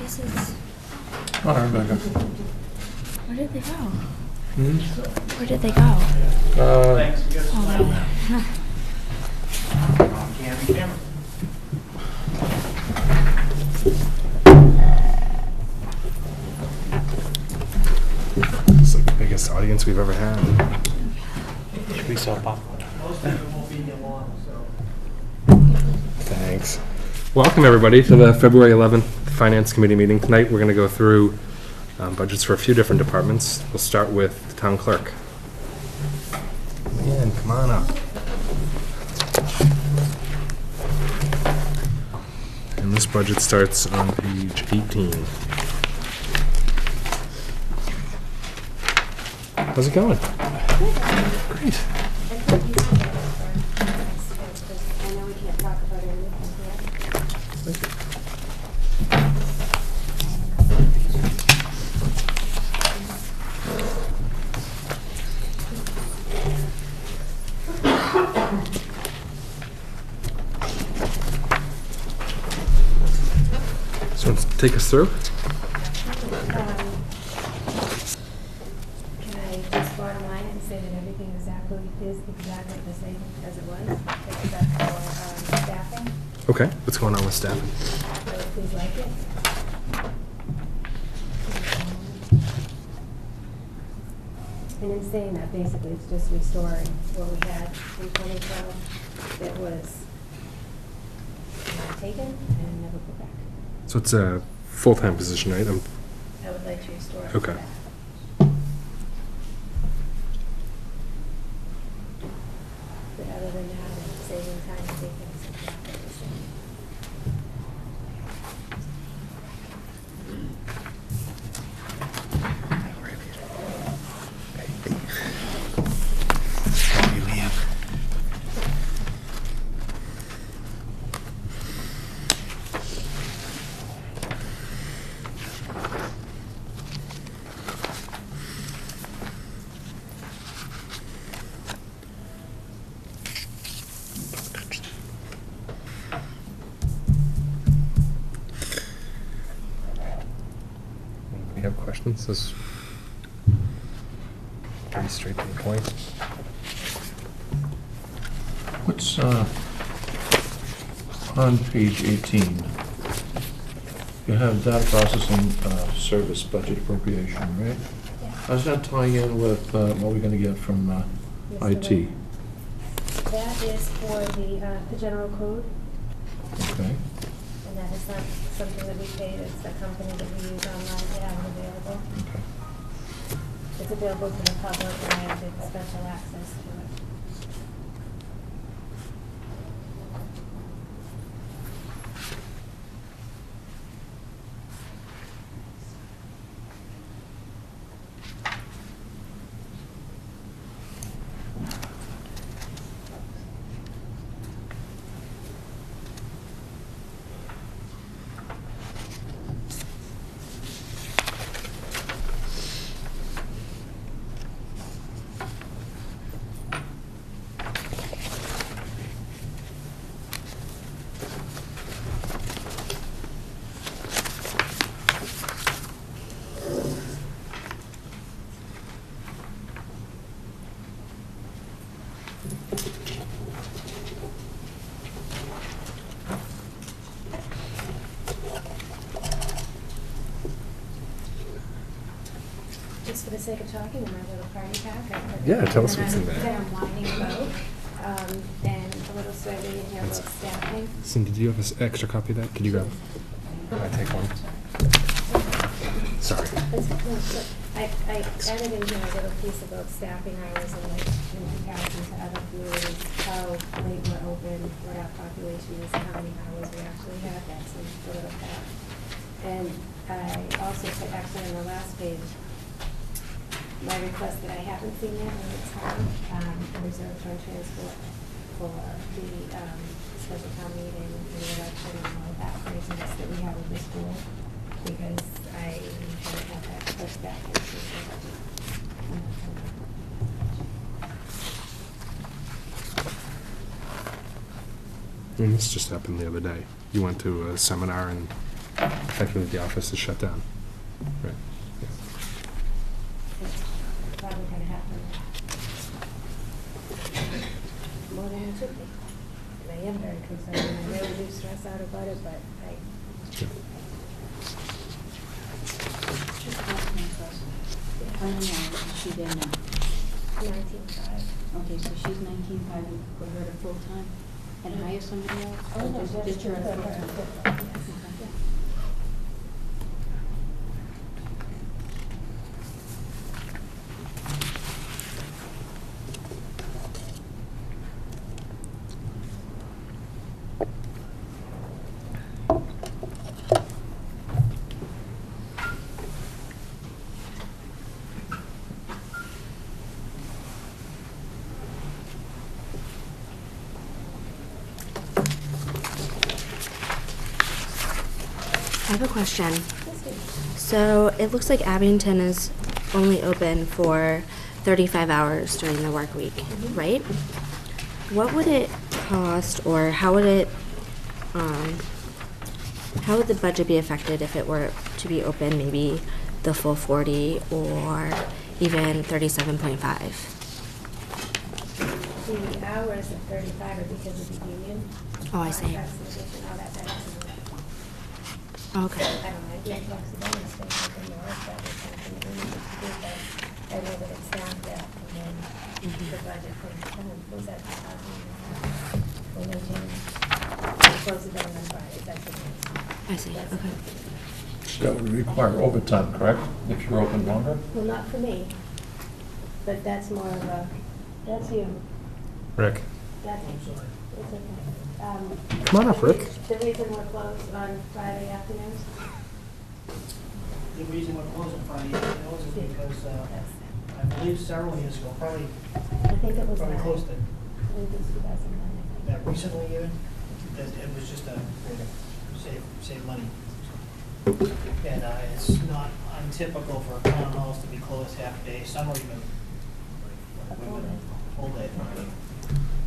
This is. All right, Rebecca. Where did they go? Hmm? Where did they go? Oh, there. It's like the biggest audience we've ever had. Should we sell popcorn? Thanks. Welcome, everybody, to the February 11th Finance Committee meeting. Tonight, we're going to go through budgets for a few different departments. We'll start with the town clerk. Man, come on up. And this budget starts on page 18. How's it going? Great. I know we can't talk about everything here. Thank you. So, take us through. Can I just bottom line and say that everything is exactly the same as it was, except for staffing? Okay, what's going on with staffing? So please like it. And in saying that, basically, it's just restoring what we had in 2012 that was taken and never put back. So it's a full-time position, right? I would like to restore it. Okay. back. But other than that, and saving time, I think it's exactly the same. You have questions? This is pretty straight to the point. What's on page 18? You have data processing service budget appropriation, right? Yeah. How's that tie in with what we're going to get from Mr. IT? Ray. That is for the general code, Okay. and that is not something that we paid, it's a company that we use online to have it available. Okay. It's available to the public, and I have special access to it. Just for the sake of talking, in my little party pack, I put. Yeah, tell us and what's in there. That I'm whining about, and a little survey in here about That's- staffing. Cindy, do you have an extra copy of that? Could you grab? Can I take one? Sorry. I added in here a little piece about staffing hours and like in comparison to other communities, how late we're open, what our population is, and how many hours we actually have, that's a little fact. And I also put actually on the last page, my request that I haven't seen yet, and it's time, the reserve fund transport for the special town meeting, the election, and all that craziness that we have with the school, because I haven't had that pushed back into the budget. And this just happened the other day. You went to a seminar and effectively the office is shut down. Right. It's probably gonna happen more than it should be. And I am very concerned, and I really do stress out about it, but Yeah. Just ask me a question. How many hours is she there now? 19.5. Okay, so she's 19.5, we put her to full-time and hire somebody else? Oh, Or no, just her to full-time? Yes. Okay. I have a question. So it looks like Abington is only open for 35 hours during the work week, right? What would it cost, or how would the budget be affected if it were to be open maybe the full 40 or even 37.5? The hours of 35 are because of the union. Oh, I see. Contracts and addition, all that is- Okay. I don't know, I'd be flexible and stay open more if that was something that we needed to do, but I know that it's down to that, and then the budget for kind of was at 2,000. When they close it down on Fridays, that's what it is. I see, okay. That would require overtime, correct? If you're open longer? Well, not for me, but that's more of a, that's you. Rick? That's, it's okay. Come on up, Rick. The reason we're closed on Friday afternoons? The reason we're closed on Friday afternoons is because, I believe several years ago, probably I think it was probably nine. close to I think it was 2009, I that think. recently even, that it was just a way to save money. And it's not untypical for town halls to be closed half a day, some are even full day.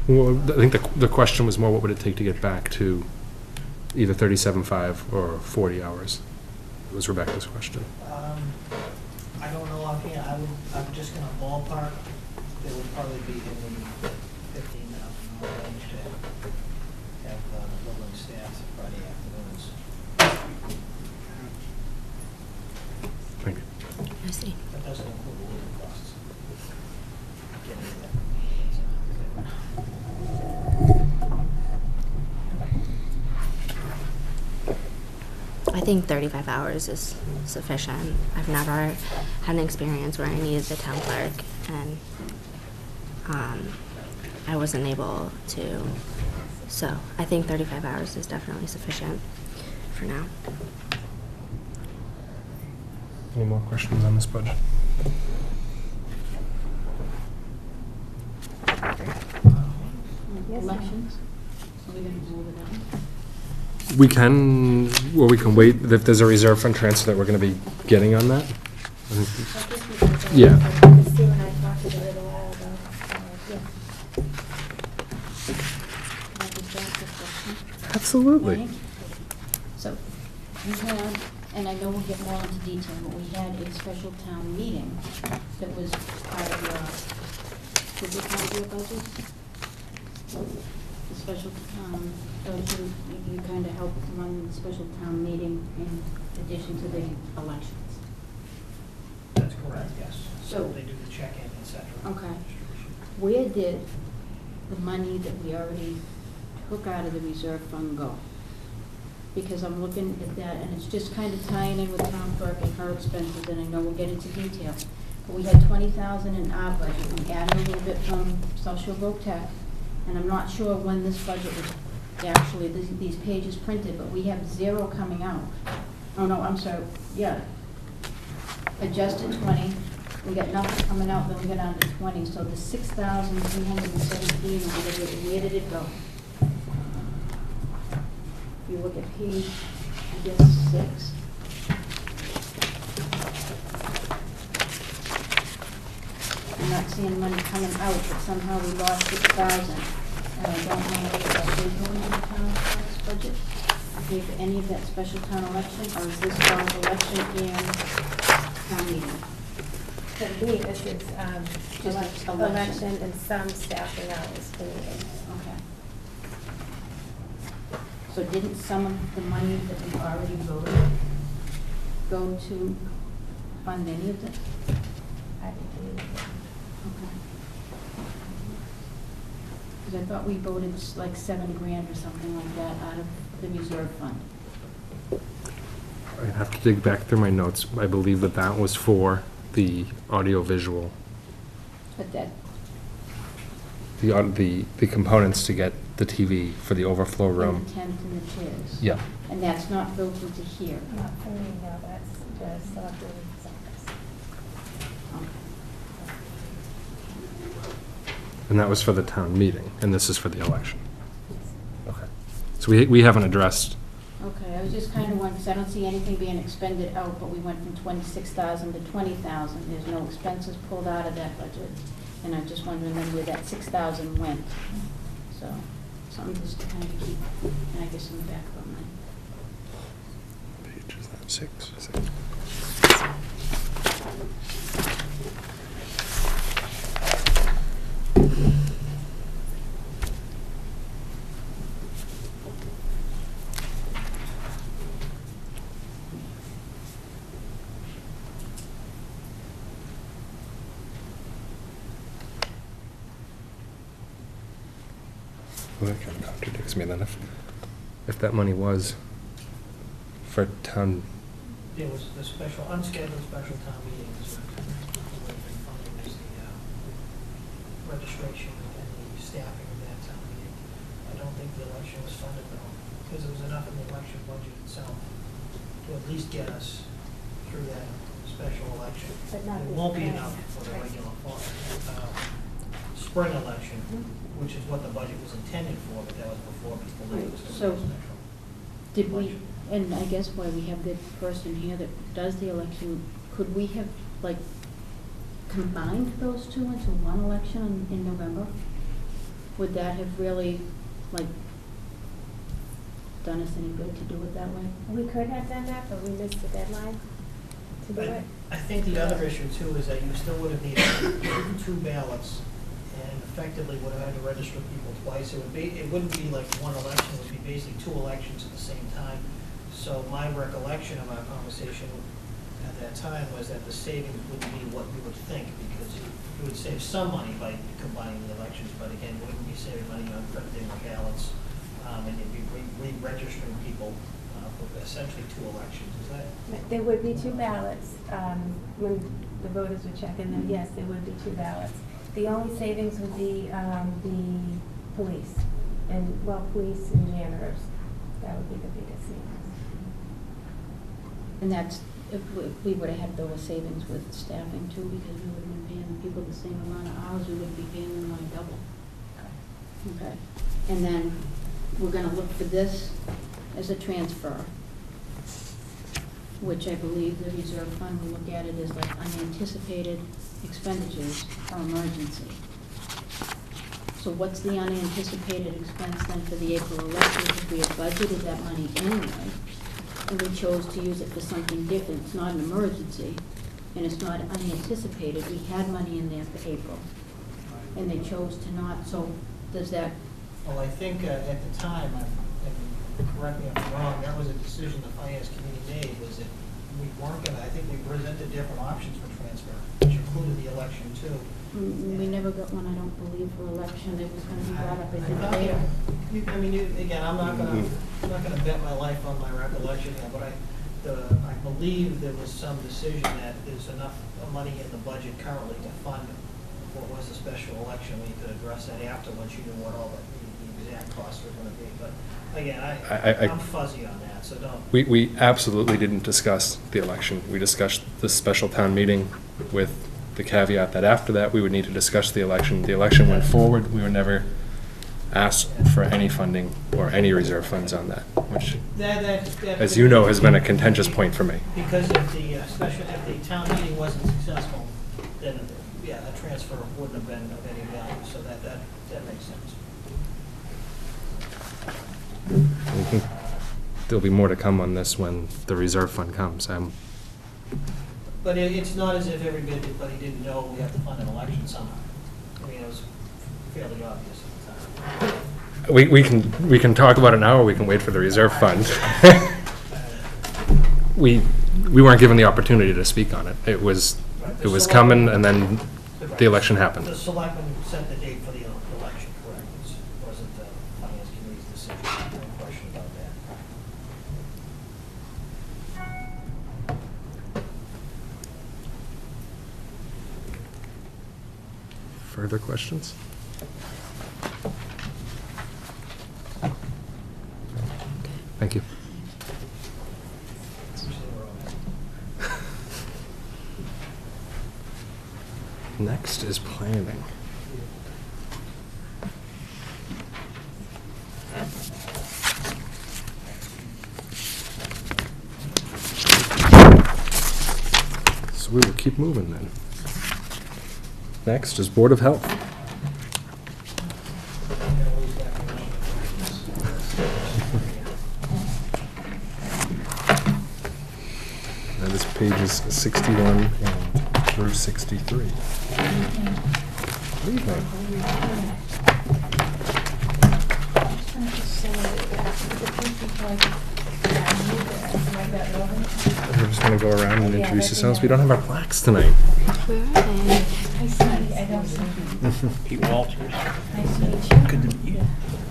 Well, I think the question was more, what would it take to get back to either 37.5 or 40 hours? It was Rebecca's question. I don't know offhand, I'm just gonna ballpark, it would probably be in the $15,000 range to have building staff Friday afternoons. Thank you. I see. That doesn't include the living costs. Getting to that. I think 35 hours is sufficient. I've never had an experience where I needed the town clerk and I wasn't able to. So I think 35 hours is definitely sufficient for now. Any more questions on this budget? Yes, ma'am. Elections? Are we gonna move it on? We can, or we can wait, if there's a reserve fund transfer that we're going to be getting on that. I think- Yeah. Steve and I talked about it a while ago. Yeah. Can I just ask a question? Absolutely. Thank you. So, we had, and I know we'll get more into detail, but we had a special town meeting that was part of your, was it part of your budget? The special, you kind of helped run the special town meeting in addition to the elections. That's correct, yes. So- They do the check-in, et cetera. Okay. Where did the money that we already took out of the reserve fund go? Because I'm looking at that, and it's just kind of tying in with town clerk and her expenses, and I know we'll get into detail. But we had 20,000 in our budget, we added a little bit from South Shore Tech, and I'm not sure when this budget was actually, these pages printed, but we have 0 coming out. Oh, no, I'm sorry, yeah. Adjusted 20, we got nothing coming out, then we got down to 20, so the 6,317, where did it go? If you look at page, I guess, 6. I'm not seeing money coming out, but somehow we lost 6,000. And I don't know if that's going into the town budget. pay for any of that special town election, or is this all election and town meeting? For me, this is Just election election. and some staffing hours for meetings. Okay. So didn't some of the money that we already voted go to fund any of it? I didn't believe it. Okay. Because I thought we voted like $7,000 or something like that out of the reserve fund. I'd have to dig back through my notes. I believe that that was for the audio-visual, But that, the components to get the TV for the overflow room. and the tent and the chairs. Yeah. And that's not built into here. Not for me, no, that's the selectmen's office. Okay. And that was for the town meeting, and this is for the election. Okay. So we haven't addressed, Okay, I was just kind of wondering, because I don't see anything being expended out, but we went from 26,000 to 20,000. There's no expenses pulled out of that budget. And I'm just wondering then where that 6,000 went. So, something just to kind of keep, and I guess in the back of our mind. page is that, 6? Well, that kind of contradicts me then, if that money was for town, There was the special, unscheduled special town meetings, that would have been funding as the registration and the staffing of that town meeting. I don't think the election was funded though, because there was enough in the election budget itself to at least get us through that special election. But not It this won't be time. enough for the regular spring election, which is what the budget was intended for, but that was before people knew it was going to So, be a special. Did we, election. and I guess why we have the person here that does the election, could we have, like, combined those two into one election in November? Would that have really, like, done us any good to do it that way? We could have done that, but we missed the deadline to do it. I think the other issue too is that you still would have needed 2 ballots and effectively would have had to register people twice. It wouldn't be like one election, it would be basically 2 elections at the same time. So my recollection of our conversation at that time was that the savings wouldn't be what you would think, because you would save some money by combining the elections, but again, you wouldn't be saving money on printing the ballots, and you'd be re-registering people for essentially 2 elections, is that? There would be 2 ballots, when the voters would check in, then yes, there would be 2 ballots. The only savings would be the police, police and janitors. That would be the biggest savings. And that's, if we would have had those savings with staffing too, because we would have been paying people the same amount of hours, we would be paying them like double. Okay. And then we're gonna look for this as a transfer, which I believe the reserve fund will look at it as like unanticipated expenditures or emergency. So what's the unanticipated expense then for the April election? Because we had budgeted that money anyway, and we chose to use it for something different. It's not an emergency, and it's not unanticipated. We had money in there for April, and they chose to not. So does that, Well, I think at the time, and correct me if I'm wrong, that was a decision the finance committee made, was that we weren't gonna, I think we presented different options for transfer, which included the election too. we never got one, I don't believe, for election. It was going to be brought up, I think, I later. again, I'm not gonna bet my life on my recollection here, but I believe there was some decision that there's enough money in the budget currently to fund what was a special election. We could address that after, once you knew what all the exact costs were gonna be, but again, I'm fuzzy on that, so don't. we absolutely didn't discuss the election. We discussed the special town meeting with the caveat that after that, we would need to discuss the election. The election went forward. We were never asked for any funding or any reserve funds on that, which, That as you know, has been a contentious point for me. Because if the town meeting wasn't successful, then, yeah, a transfer wouldn't have been of any value, so that makes sense. there'll be more to come on this when the reserve fund comes. But it's not as if everybody didn't know we have to fund an election somehow. I mean, it was fairly obvious at the time. We can talk about it now, or we can wait for the reserve fund. We weren't given the opportunity to speak on it. It was coming, and then the election happened. The selectmen set the date for the election, correct? It wasn't the finance committee's decision. No question about that. Further questions? Thank you. Next is planning. So we will keep moving then. Next is Board of Health. That is pages 61 and through 63. Good evening. We're just going to go around and introduce yourselves. We don't have our plaques tonight. Where are they? Pete Walters. Good to meet you.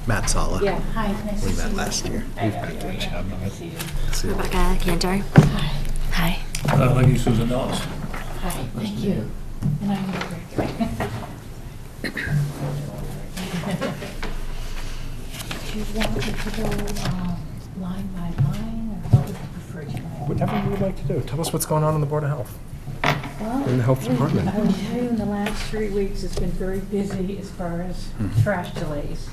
Matt Sala. Yeah, hi, nice We to see met you. last year. Rebecca Cantor. Hi. Like you, Susan Ellis. Hi, thank you. And I'm Rick. Do you want to go line by line, or what would you prefer to go? Whatever you would like to do. Tell us what's going on in the Board of Health. Well, In the health department. I will tell you, in the last 3 weeks, it's been very busy as far as trash delays.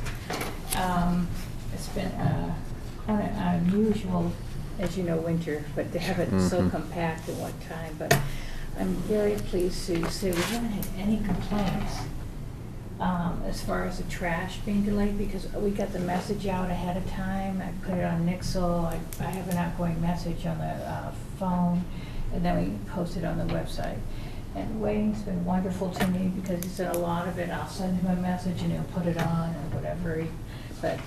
It's been an unusual, as you know, winter, but to have it so compact at one time. But I'm very pleased to say we haven't had any complaints as far as the trash being delayed, because we got the message out ahead of time. I put it on Nixle. I have an outgoing message on the phone, and then we post it on the website. And Wayne's been wonderful to me because he's done a lot of it. I'll send him a message and he'll put it on or whatever. But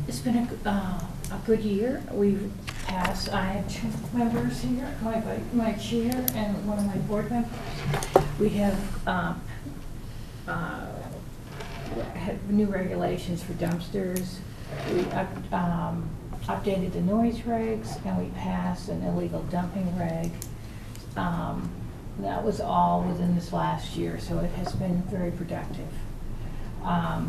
it's been a good year. We've passed, I have 2 members here, my chair and one of my board members. We have had new regulations for dumpsters. We updated the noise regs, and we passed an illegal dumping reg. That was all within this last year, so it has been very productive. I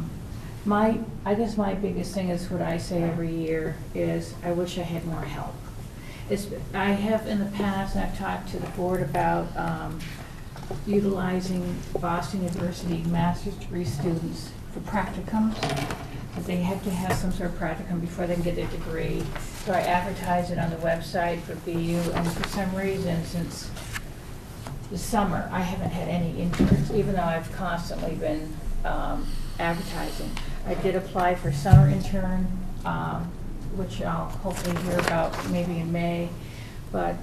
guess my biggest thing is what I say every year is I wish I had more help. I have in the past, and I've talked to the board about utilizing Boston University master's degree students for practicums. But they have to have some sort of practicum before they can get their degree. So I advertise it on the website for BU, and for some reason, since the summer, I haven't had any interns, even though I've constantly been advertising. I did apply for summer intern, which I'll hopefully hear about maybe in May, but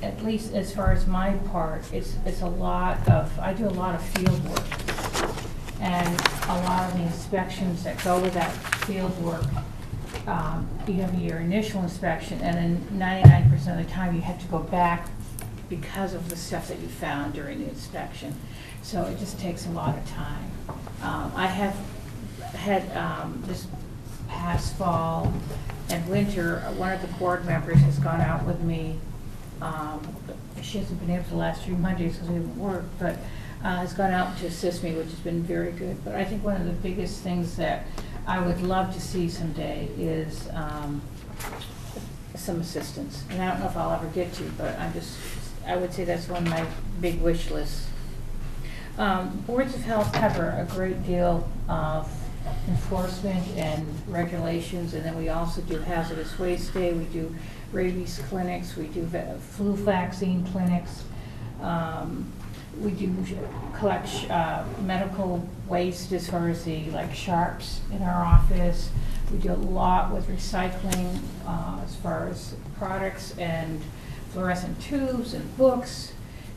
at least as far as my part, it's a lot of, I do a lot of field work. And a lot of the inspections that go with that field work, you have your initial inspection, and then 99% of the time you have to go back because of the stuff that you found during the inspection. So it just takes a lot of time. I have had this past fall and winter, one of the board members has gone out with me. She hasn't been able to the last 3 Mondays because we haven't worked, but has gone out to assist me, which has been very good. But I think one of the biggest things that I would love to see someday is some assistance. And I don't know if I'll ever get to, but I would say that's one of my big wish lists. Boards of health cover a great deal of enforcement and regulations, and then we also do hazardous waste day, we do rabies clinics, we do flu vaccine clinics. We do collect medical waste as far as the sharps in our office. We do a lot with recycling as far as products and fluorescent tubes and books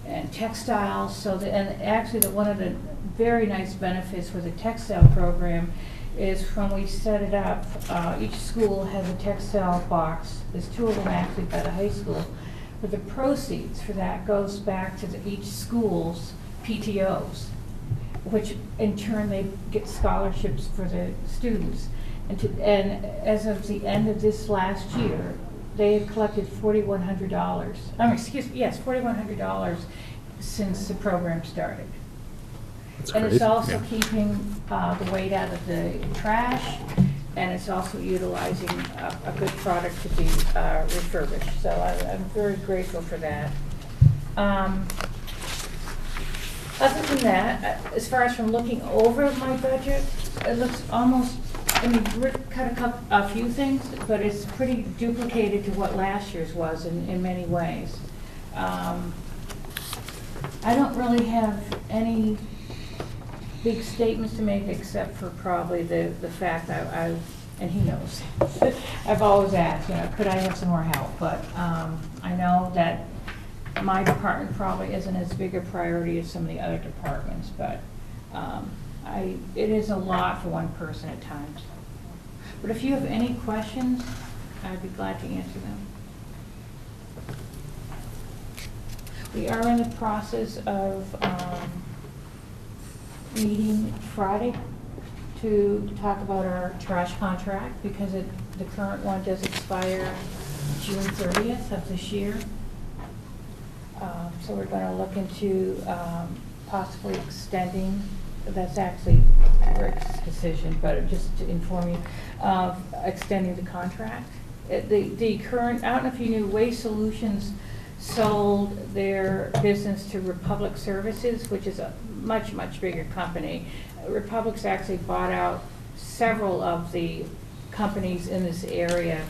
and textiles. So, and actually, one of the very nice benefits with the textile program is when we set it up, each school has a textile box. There's 2 of them actually by the high school. But the proceeds for that goes back to each school's PTOs, which in turn they get scholarships for the students. And as of the end of this last year, they had collected $4,100. Yes, $4,100 since the program started. That's And great. it's also Yeah. keeping the weight out of the trash, and it's also utilizing a good product to be refurbished. So I'm very grateful for that. Other than that, as far as from looking over my budget, it looks almost, I mean, Rick cut a few things, but it's pretty duplicated to what last year's was in many ways. I don't really have any big statements to make except for probably the fact that and he knows, I've always asked, could I have some more help? But I know that my department probably isn't as big a priority as some of the other departments, but it is a lot for one person at times. But if you have any questions, I'd be glad to answer them. We are in the process of meeting Friday to talk about our trash contract because the current one does expire June 30th of this year. So we're going to look into possibly extending, that's actually Rick's decision, but just to inform you, extending the contract. The current, I don't know if you knew, Waste Solutions sold their business to Republic Services, which is a much, much bigger company. Republic's actually bought out several of the companies in this area.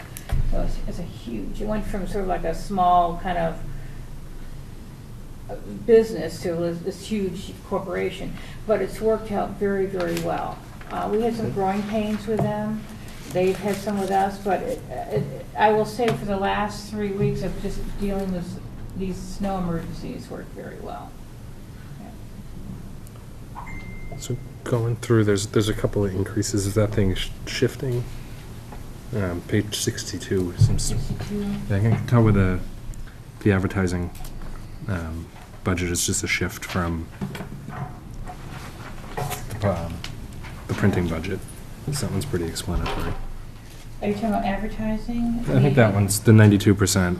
So it's a huge, it went from sort of like a small kind of business to this huge corporation, but it's worked out very, very well. We had some growing pains with them. They've had some with us, but I will say for the last 3 weeks of just dealing with these snow emergencies worked very well. Yeah. So going through, there's a couple of increases. Is that thing shifting? Page 62 seems. Yeah, I can tell with the advertising budget is just a shift from the printing budget. So that one's pretty explanatory. Are you talking about advertising? I think that one's the 92%.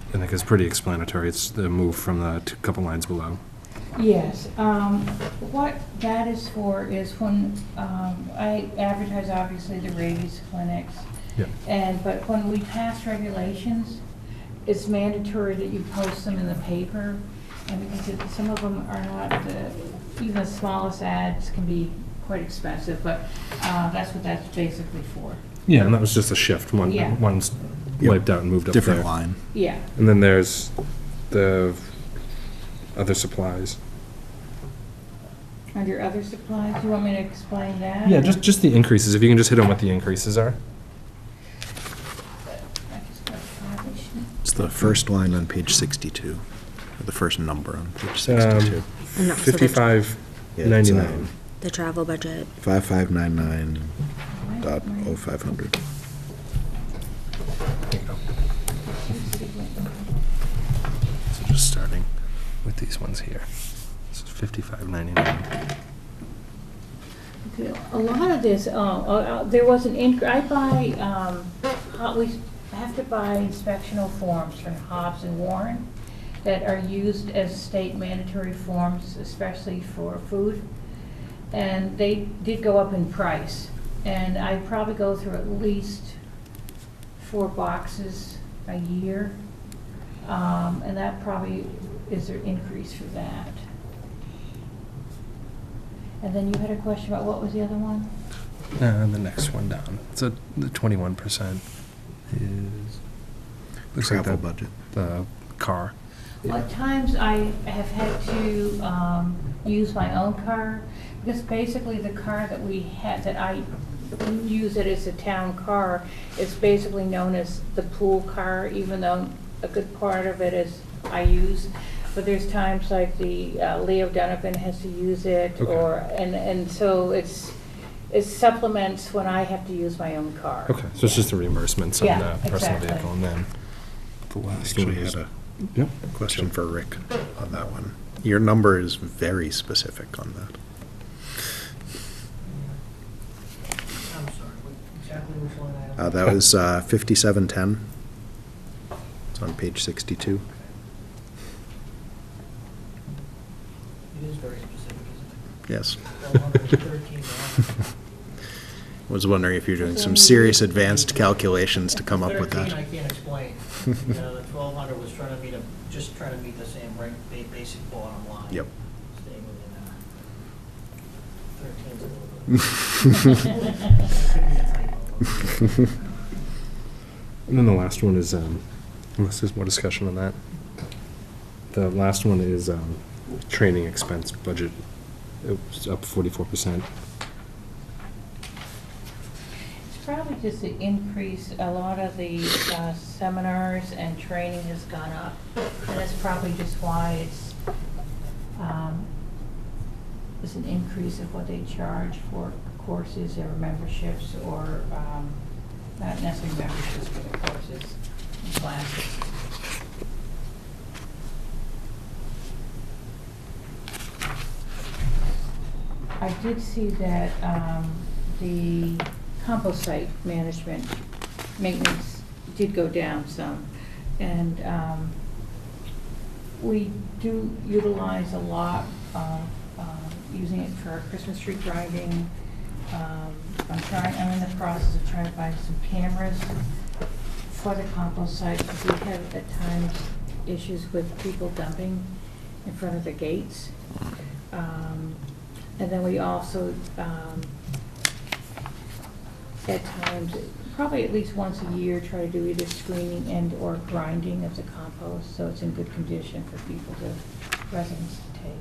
I think is pretty explanatory. It's the move from the couple lines below. Yes. What that is for is when I advertise, obviously, the rabies clinics. Yeah. But when we pass regulations, it's mandatory that you post them in the paper. And because some of them are not, even the smallest ads can be quite expensive, but that's what that's basically for. Yeah, and that was just a shift. One's wiped out and moved up Different there. line. Yeah. And then there's the other supplies. Under other supplies, do you want me to explain that? Yeah, just the increases. If you can just hit on what the increases are. It's the first line on page 62, or the first number on page 62. No, so the- 55.99. The travel budget. 5599.0500. So just starting with these ones here. This is 55.99. Okay, a lot of this, there was an I buy, we have to buy inspectional forms from Hobbs and Warren that are used as state mandatory forms, especially for food. And they did go up in price. And I probably go through at least 4 boxes a year. And that probably is an increase for that. And then you had a question about what was the other one? The next one down. So the 21% is looks like Travel the budget. The car. Well, at times I have had to use my own car, because basically the car that we had, that I use it as a town car. It's basically known as the pool car, even though a good part of it is I use. But there's times like the Leo Donovan has to use it, Okay. or, and so it supplements when I have to use my own car. Okay, so it's just the reimbursements on Yeah, the personal exactly. vehicle, and then the last one Actually, is... had a Yep. question for Rick on that one. Your number is very specific on that. I'm sorry, exactly which one I have? That was 5710. It's on page 62. It is very specific, isn't it? Yes. $1,213. Was wondering if you're doing some serious advanced calculations to come up with 13 I that. can't explain. You know, the 1,200 was just trying to meet the same basic bottom line. Yep. Staying within 13's a little bit. Could be a typo. And then the last one is, unless there's more discussion on that, the last one is training expense budget. It was up 44%. It's probably just the increase, a lot of the seminars and training has gone up. And that's probably just why it's an increase of what they charge for courses or memberships, or not necessarily memberships, but the courses and classes. I did see that the compost site management maintenance did go down some. And we do utilize a lot of using it for our Christmas tree grinding. I'm in the process of trying to buy some cameras for the compost site, because we have at times issues with people dumping in front of the gates. And then we also, at times, probably at least once a year, try to do either screening and or grinding of the compost, so it's in good condition for people residents to take.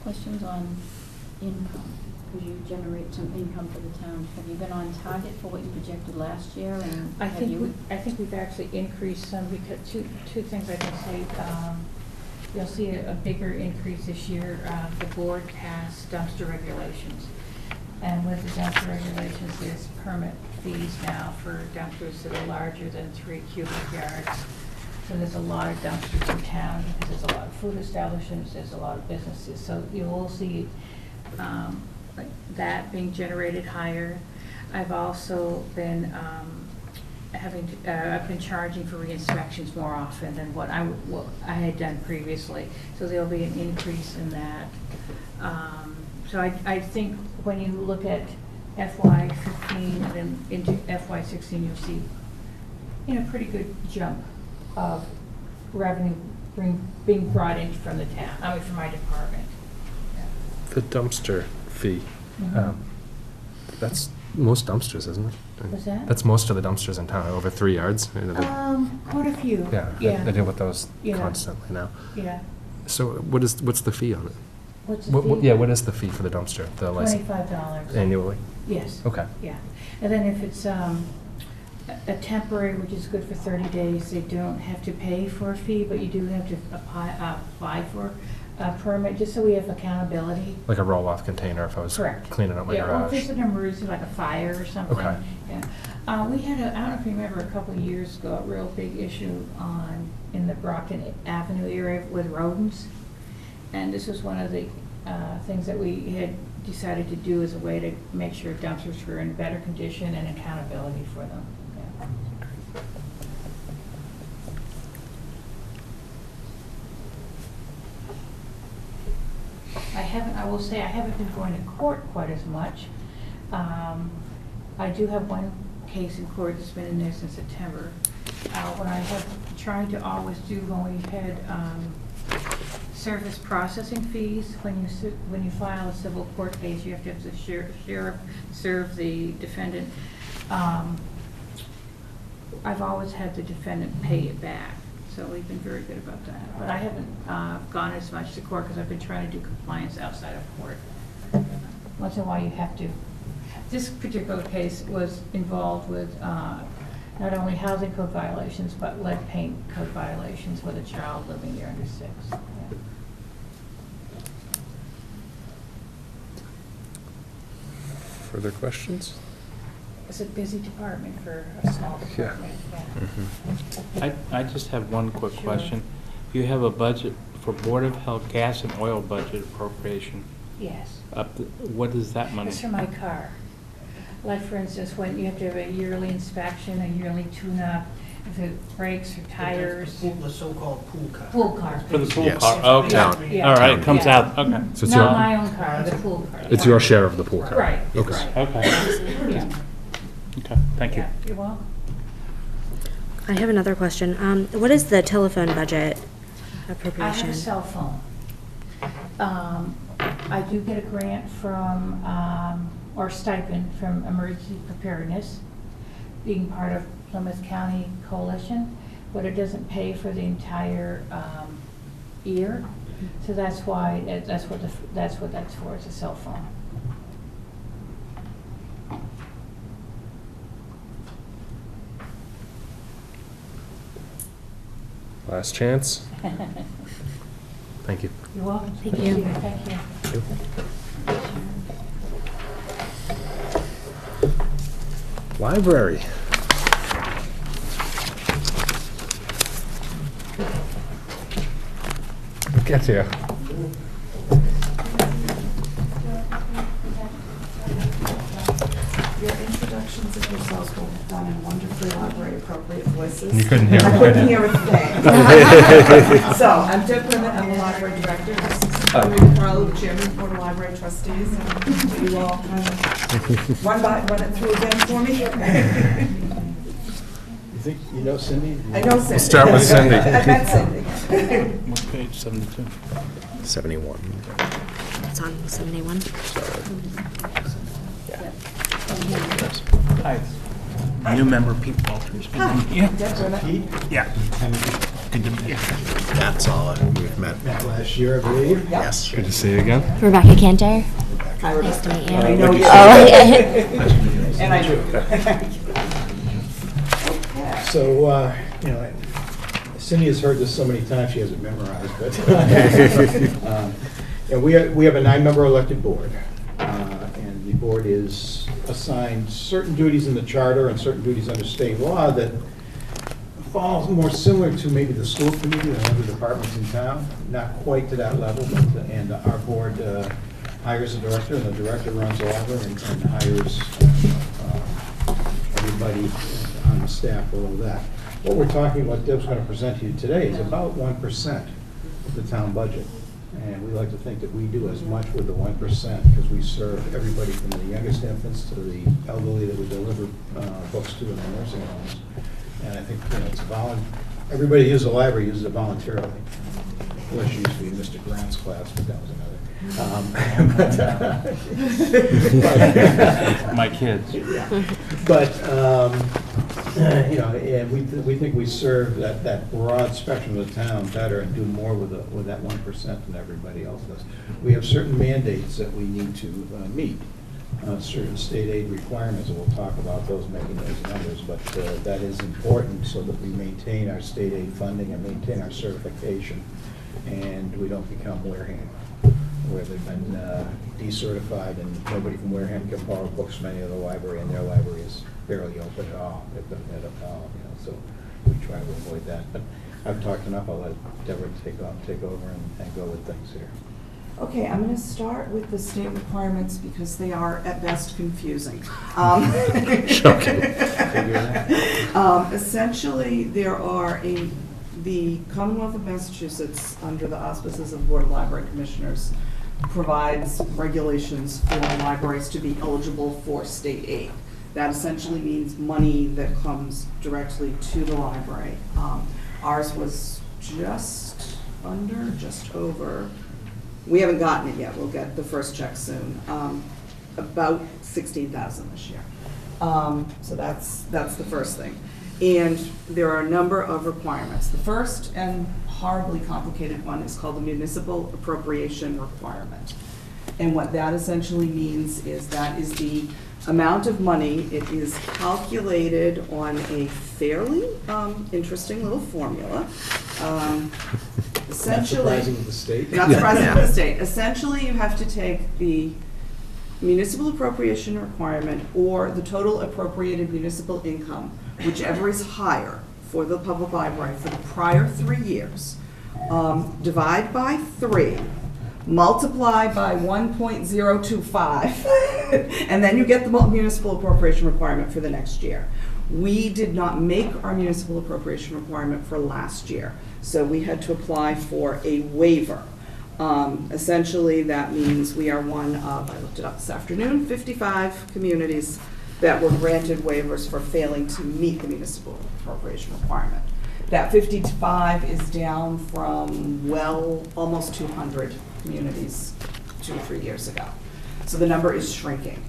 Questions on income? Because you generate some income for the town. Have you been on target for what you projected last year? And I have think you? I think we've actually increased some, because two things I can say. You'll see a bigger increase this year. The board passed dumpster regulations. And with the dumpster regulations, there's permit fees now for dumpsters that are larger than 3 cubic yards. So there's a lot of dumpsters in town, because there's a lot of food establishments, there's a lot of businesses. So you will see like that being generated higher. I've also been I've been charging for re-inspections more often than what I had done previously. So there'll be an increase in that. So I think when you look at FY15 and then into FY16, you'll see, pretty good jump of revenue being brought in from the town, from my department. The dumpster fee, Mhm. that's most dumpsters, isn't it? What's that? That's most of the dumpsters in town, over 3 yards. Quite a few. Yeah, I deal with those Yeah. constantly now. Yeah. So what's the fee on it? What's the fee? Yeah, what is the fee for the dumpster, the license? $25. Annually? Yes. Okay. Yeah. And then if it's a temporary, which is good for 30 days, they don't have to pay for a fee, but you do have to apply for a permit, just so we have accountability. Like a roll-off container if I was Correct. cleaning up my Yeah, or if garage? there's an emergency, like a fire or something. Okay. Yeah. We had I don't know if you remember, a couple of years ago, a real big issue in the Brockton Avenue area with rodents. And this was one of the things that we had decided to do as a way to make sure dumpsters were in better condition and accountability for them. Yeah. I will say, I haven't been going to court quite as much. I do have one case in court that's been in there since September. What I have tried to always do when we've had service processing fees, when you file a civil court case, you have to the sheriff serve the defendant. I've always had the defendant pay it back. so we've been very good about that. But I haven't gone as much to court because I've been trying to do compliance outside of court. Once in a while you have to. This particular case was involved with not only housing code violations, but lead paint code violations with a child living there under 6. Yeah. Further questions? It's a busy department for a small department. Yeah. I just have one quick Sure. question. You have a budget for Board of Health gas and oil budget appropriation. Yes. What is that money? It's for my car. Like, for instance, when you have to have a yearly inspection, a yearly tune-up, if it breaks or tires. The so-called pool car. Pool car. For the pool Yes. car? Okay. Town. Yeah. All right, it comes Yeah. out, okay. So it's Not your- my own car, the pool car. It's your share of the pool car. Right. Okay. Right. Okay, Yeah. okay, thank you. Yeah, you're welcome. I have another question. What is the telephone budget I appropriation? have a cell phone. I do get a grant from, or stipend from Emergency Preparedness, being part of Plymouth County Coalition, but it doesn't pay for the entire year. So that's why, that's what that's for, it's a cell phone. Last chance. Thank you. You're welcome. Thank you. Thank you. Library. Get to you. Your introductions of yourselves were done in wonderfully library appropriate voices. You couldn't hear I it. couldn't hear a thing. So, I'm Deb Clement, I'm the library director. I'm Ruth Carlo, the chairman of the Board of Library Trustees. Will you all kind of run it through again for me? You think, you know Cindy? I know Cindy. We'll start with Cindy. I met Cindy. What page, 72? 71. It's on 71. Hi. New member Pete Walters. Yeah. Deb Clement. Yeah. Good to meet you. That's all. We've met. Last year, I believe. Yes. Good to see you again. Rebecca Cantor. Hi, Nice to meet you. I know you. Oh, okay. And I do. So, you know, Cindy has heard this so many times, she has it memorized, but, and we have a 9-member elected board, and the board is assigned certain duties in the charter and certain duties under state law that fall more similar to maybe the school committee than other departments in town, not quite to that level, but, and our board hires a director, and the director runs the library and hires everybody on the staff below that. What we're talking about, Deb's going to present to you today, is about 1% of the town budget. And we like to think that we do as much with the 1% because we serve everybody from the youngest infants to the elderly that we deliver books to in the nursing homes. And I think, you know, it's everybody who uses the library uses it voluntarily. Unless you used to be in Mr. Grant's class, but that was another. My kids. But, you know, and we think we serve that broad spectrum of the town better and do more with that 1% than everybody else does. We have certain mandates that we need to meet, certain state aid requirements, and we'll talk about those, making those numbers, but that is important so that we maintain our state aid funding and maintain our certification, and we don't become Wareham, where they've been decertified and nobody from Wareham can borrow books from any other library, and their library is barely open at all, if at all, you know, so we try to avoid that. But I've talked enough, I'll let Deborah take over and go with things here. Okay, I'm going to start with the state requirements because they are at best confusing. Shocking. Essentially, there are the Commonwealth of Massachusetts, under the auspices of the Board of Library Commissioners, provides regulations for libraries to be eligible for state aid. That essentially means money that comes directly to the library. Ours was just over. We haven't gotten it yet. We'll get the first check soon. About $16,000 this year. So that's the first thing. And there are a number of requirements. The first and horribly complicated one is called the municipal appropriation requirement. And what that essentially means is that is the amount of money. It is calculated on a fairly interesting little formula. Essentially, Not surprising with the state. not surprising with the state. Essentially, you have to take the municipal appropriation requirement or the total appropriated municipal income, whichever is higher for the public library for the prior 3 years, divide by 3, multiply by 1.025, and then you get the municipal appropriation requirement for the next year. We did not make our municipal appropriation requirement for last year, so we had to apply for a waiver. Essentially, that means we are one of, I looked it up this afternoon, 55 communities that were granted waivers for failing to meet the municipal appropriation requirement. That 55 is down from, well, almost 200 communities 2 or 3 years ago. So the number is shrinking.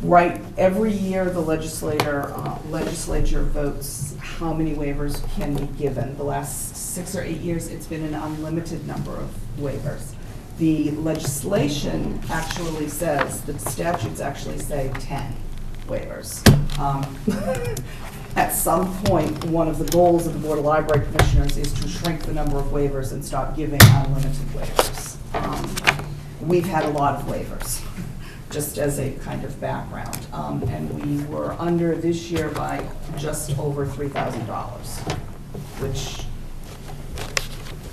Right, every year the legislature votes how many waivers can be given. The last 6 or 8 years, it's been an unlimited number of waivers. The legislation actually says, the statutes actually say 10 waivers. At some point, one of the goals of the Board of Library Commissioners is to shrink the number of waivers and stop giving unlimited waivers. We've had a lot of waivers, just as a kind of background. And we were under this year by just over $3,000, which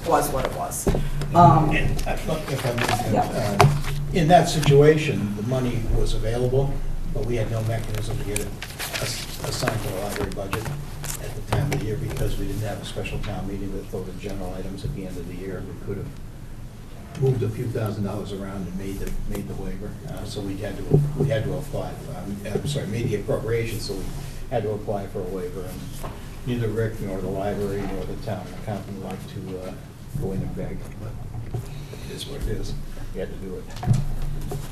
was what it was. And, look, if I may, in that situation, the money was available, but we had no mechanism to get it assigned to the library budget at the time of the year because we didn't have a special town meeting that voted general items at the end of the year. We could have moved a few $1,000s around and made the waiver. So we had to apply. Made the appropriation, so we had to apply for a waiver. And neither Rick nor the library nor the town accountant like to go in and beg, but it is what it is. We had to do it.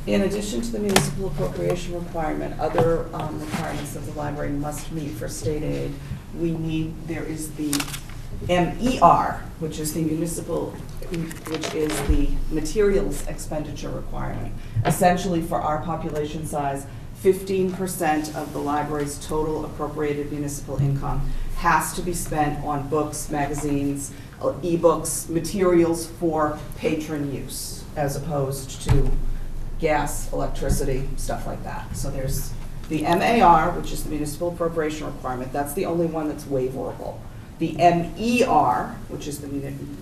In addition to the municipal appropriation requirement, other requirements that the library must meet for state aid, there is the MER, which is the materials expenditure requirement. Essentially, for our population size, 15% of the library's total appropriated municipal income has to be spent on books, magazines, e-books, materials for patron use, as opposed to gas, electricity, stuff like that. So there's the MAR, which is the municipal appropriation requirement. That's the only one that's waiverable. The MER, which is the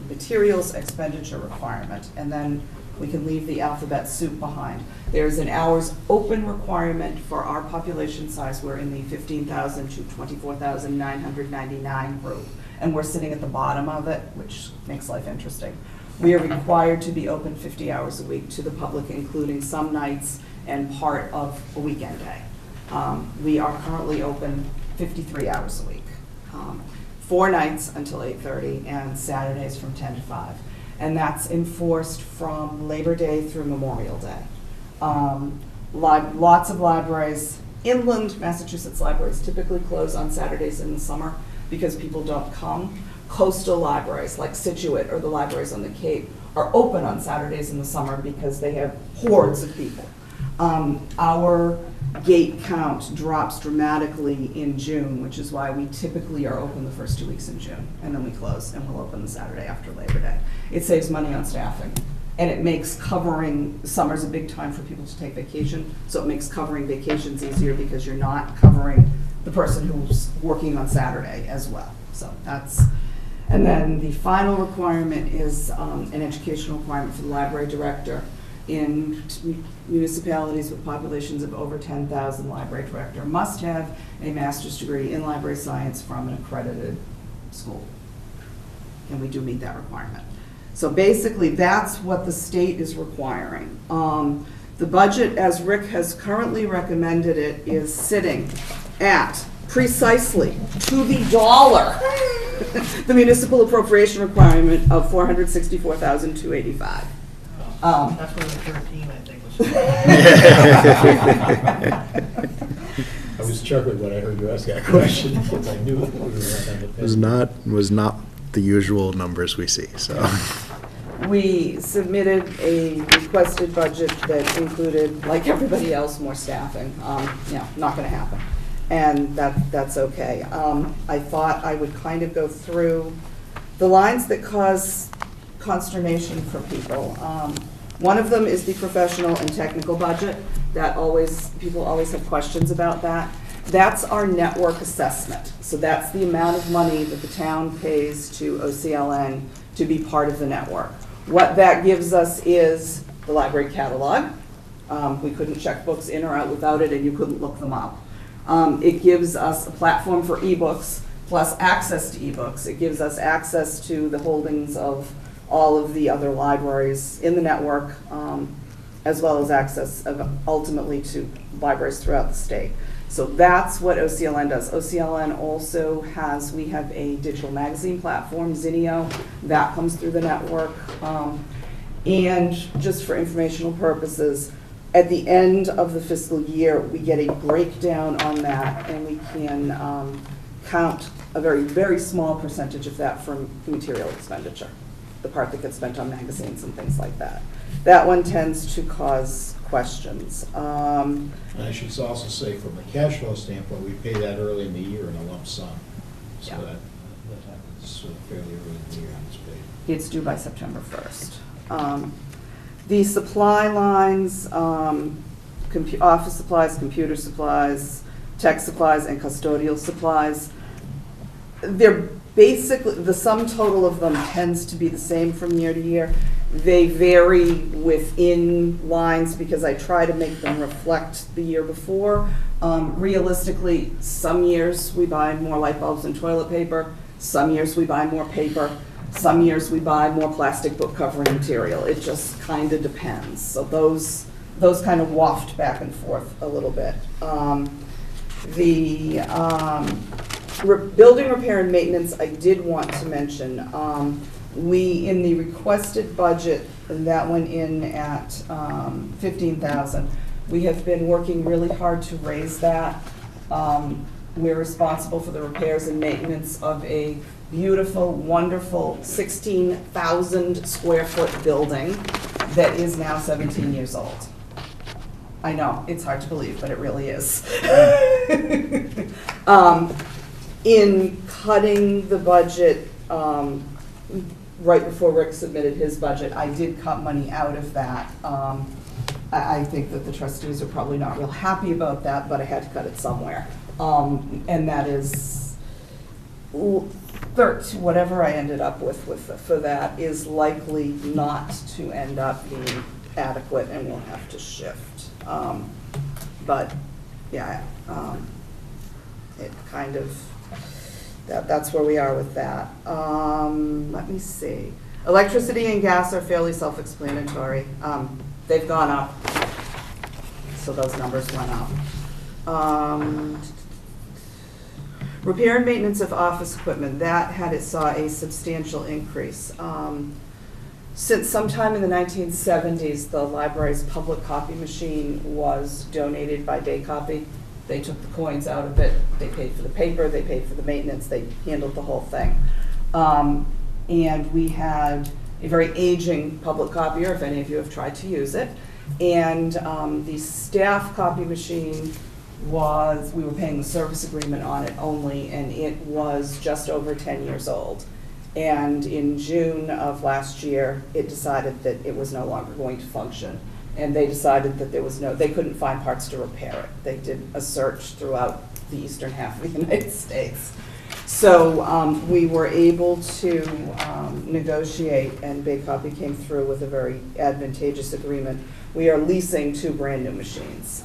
materials expenditure requirement, and then we can leave the alphabet soup behind. There's an hours open requirement for our population size. We're in the 15,000 to 24,999 group, and we're sitting at the bottom of it, which makes life interesting. We are required to be open 50 hours a week to the public, including some nights and part of a weekend day. We are currently open 53 hours a week. 4 nights until 8:30 and Saturdays from 10 to 5. And that's enforced from Labor Day through Memorial Day. Lots of libraries, inland Massachusetts libraries typically close on Saturdays in the summer because people don't come. Coastal libraries like Situate or the libraries on the Cape are open on Saturdays in the summer because they have hordes of people. Our gate count drops dramatically in June, which is why we typically are open the first 2 weeks in June, and then we close, and we'll open the Saturday after Labor Day. It saves money on staffing, and it makes covering, summer's a big time for people to take vacation, so it makes covering vacations easier because you're not covering the person who's working on Saturday as well. So that's, and then the final requirement is an educational requirement for the library director. In municipalities with populations of over 10,000, library director must have a master's degree in library science from an accredited school. And we do meet that requirement. So basically, that's what the state is requiring. The budget, as Rick has currently recommended it, is sitting at precisely to the dollar the municipal appropriation requirement of $464,285. That's where the 13, I think, was. I was chuckling when I heard you ask that question, because I knew we were right on the pin. Was not the usual numbers we see, so. We submitted a requested budget that included, like everybody else, more staffing. Not gonna happen. And that's okay. I thought I would kind of go through the lines that cause consternation for people. One of them is the professional and technical budget. People always have questions about that. That's our network assessment. So that's the amount of money that the town pays to OCLN to be part of the network. What that gives us is the library catalog. We couldn't check books in or out without it, and you couldn't look them up. It gives us a platform for ebooks, plus access to ebooks. It gives us access to the holdings of all of the other libraries in the network, as well as access ultimately to libraries throughout the state. So that's what OCLN does. OCLN also we have a digital magazine platform, Zinio, that comes through the network. And just for informational purposes, at the end of the fiscal year, we get a breakdown on that, and we can count a very, very small percentage of that from material expenditure, the part that gets spent on magazines and things like that. That one tends to cause questions. And I should also say, from a cash flow standpoint, we pay that early in the year in a lump sum. So Yeah. that happens sort of fairly early in the year, it's paid. It's due by September 1st. The supply lines, office supplies, computer supplies, tech supplies, and custodial supplies, they're basically, the sum total of them tends to be the same from year to year. They vary within lines because I try to make them reflect the year before. Realistically, some years we buy more light bulbs and toilet paper, some years we buy more paper, some years we buy more plastic book covering material. It just kind of depends. So those kind of waft back and forth a little bit. Building repair and maintenance, I did want to mention. In the requested budget, that went in at $15,000. We have been working really hard to raise that. We're responsible for the repairs and maintenance of a beautiful, wonderful 16,000 square foot building that is now 17 years old. I know, it's hard to believe, but it really is. In cutting the budget, right before Rick submitted his budget, I did cut money out of that. I think that the trustees are probably not real happy about that, but I had to cut it somewhere. And that is, whatever I ended up with for that is likely not to end up being adequate, and we'll have to shift. But yeah, it kind of, that's where we are with that. Let me see. Electricity and gas are fairly self-explanatory. They've gone up, so those numbers went up. Repair and maintenance of office equipment, saw a substantial increase. Since sometime in the 1970s, the library's public copy machine was donated by Day Copy. They took the coins out of it, they paid for the paper, they paid for the maintenance, they handled the whole thing. And we had a very aging public copier, if any of you have tried to use it. And the staff copy machine we were paying the service agreement on it only, and it was just over 10 years old. And in June of last year, it decided that it was no longer going to function. And they decided that they couldn't find parts to repair it. They did a search throughout the eastern half of the United States. So we were able to negotiate, and Bay Copy came through with a very advantageous agreement. We are leasing 2 brand new machines.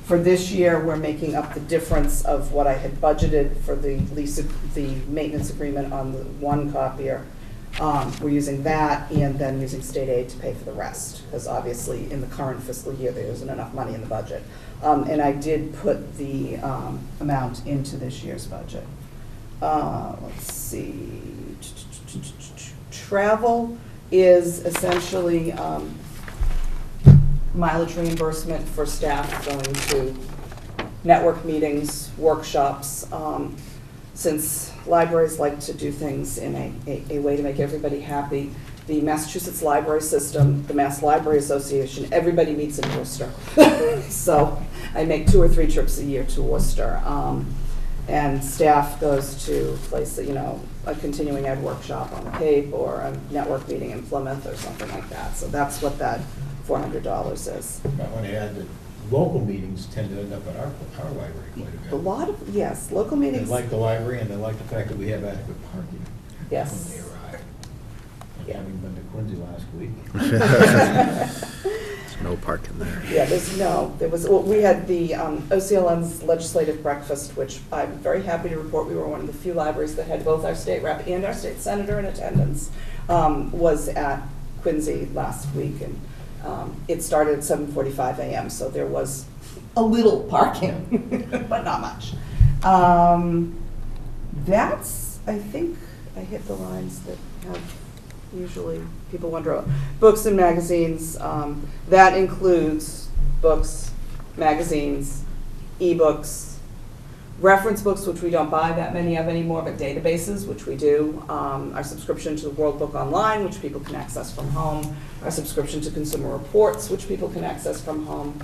For this year, we're making up the difference of what I had budgeted for the maintenance agreement on the one copier. We're using that and then using state aid to pay for the rest, because obviously in the current fiscal year there isn't enough money in the budget. And I did put the amount into this year's budget. Let's see. Travel is essentially mileage reimbursement for staff going to network meetings, workshops. Since libraries like to do things in a way to make everybody happy, the Massachusetts Library System, the Mass Library Association, everybody meets in Worcester. So I make 2 or 3 trips a year to Worcester. And staff goes to places, a continuing ed workshop on the Cape or a network meeting in Plymouth or something like that. So that's what that $400 is. I want to add that local meetings tend to end up at our library quite a bit. A lot of, yes, local They meetings. like the library and they like the fact that we have adequate parking Yes. when they arrive. And Yeah. having been to Quincy last week. There's no parking there. Yeah, we had the OCLM's legislative breakfast, which I'm very happy to report we were one of the few libraries that had both our state rep and our state senator in attendance, was at Quincy last week. And it started at 7:45 a.m., so there was a little parking, but not much. I think I hit the lines that have usually people wonder about. Books and magazines, that includes books, magazines, ebooks, reference books, which we don't buy that many of anymore, but databases, which we do, our subscription to the World Book Online, which people can access from home, our subscription to Consumer Reports, which people can access from home.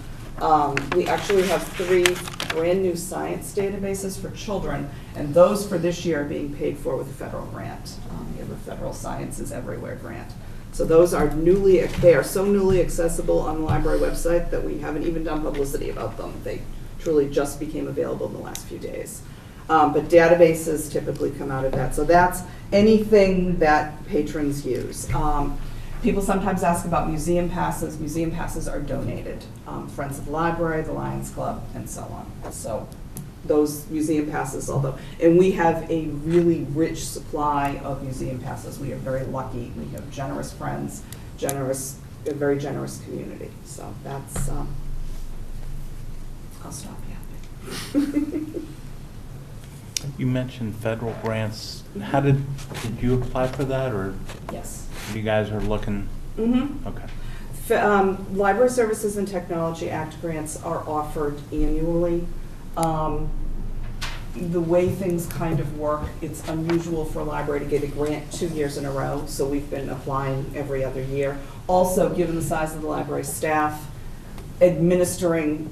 We actually have 3 brand new science databases for children, and those for this year are being paid for with a federal grant. We have a federal Sciences Everywhere grant. So those are they are so newly accessible on the library website that we haven't even done publicity about them. They truly just became available in the last few days. But databases typically come out of that. So that's anything that patrons use. People sometimes ask about museum passes. Museum passes are donated. Friends of the Library, the Lions Club, and so on. So those museum passes, and we have a really rich supply of museum passes. We are very lucky. We have generous friends, a very generous community. So that's, I'll stop yapping. You mentioned federal grants. How did you apply for that, or Yes. you guys are looking? Mm-hmm. Okay. Library Services and Technology Act grants are offered annually. The way things kind of work, it's unusual for a library to get a grant 2 years in a row, so we've been applying every other year. Also, given the size of the library staff, applying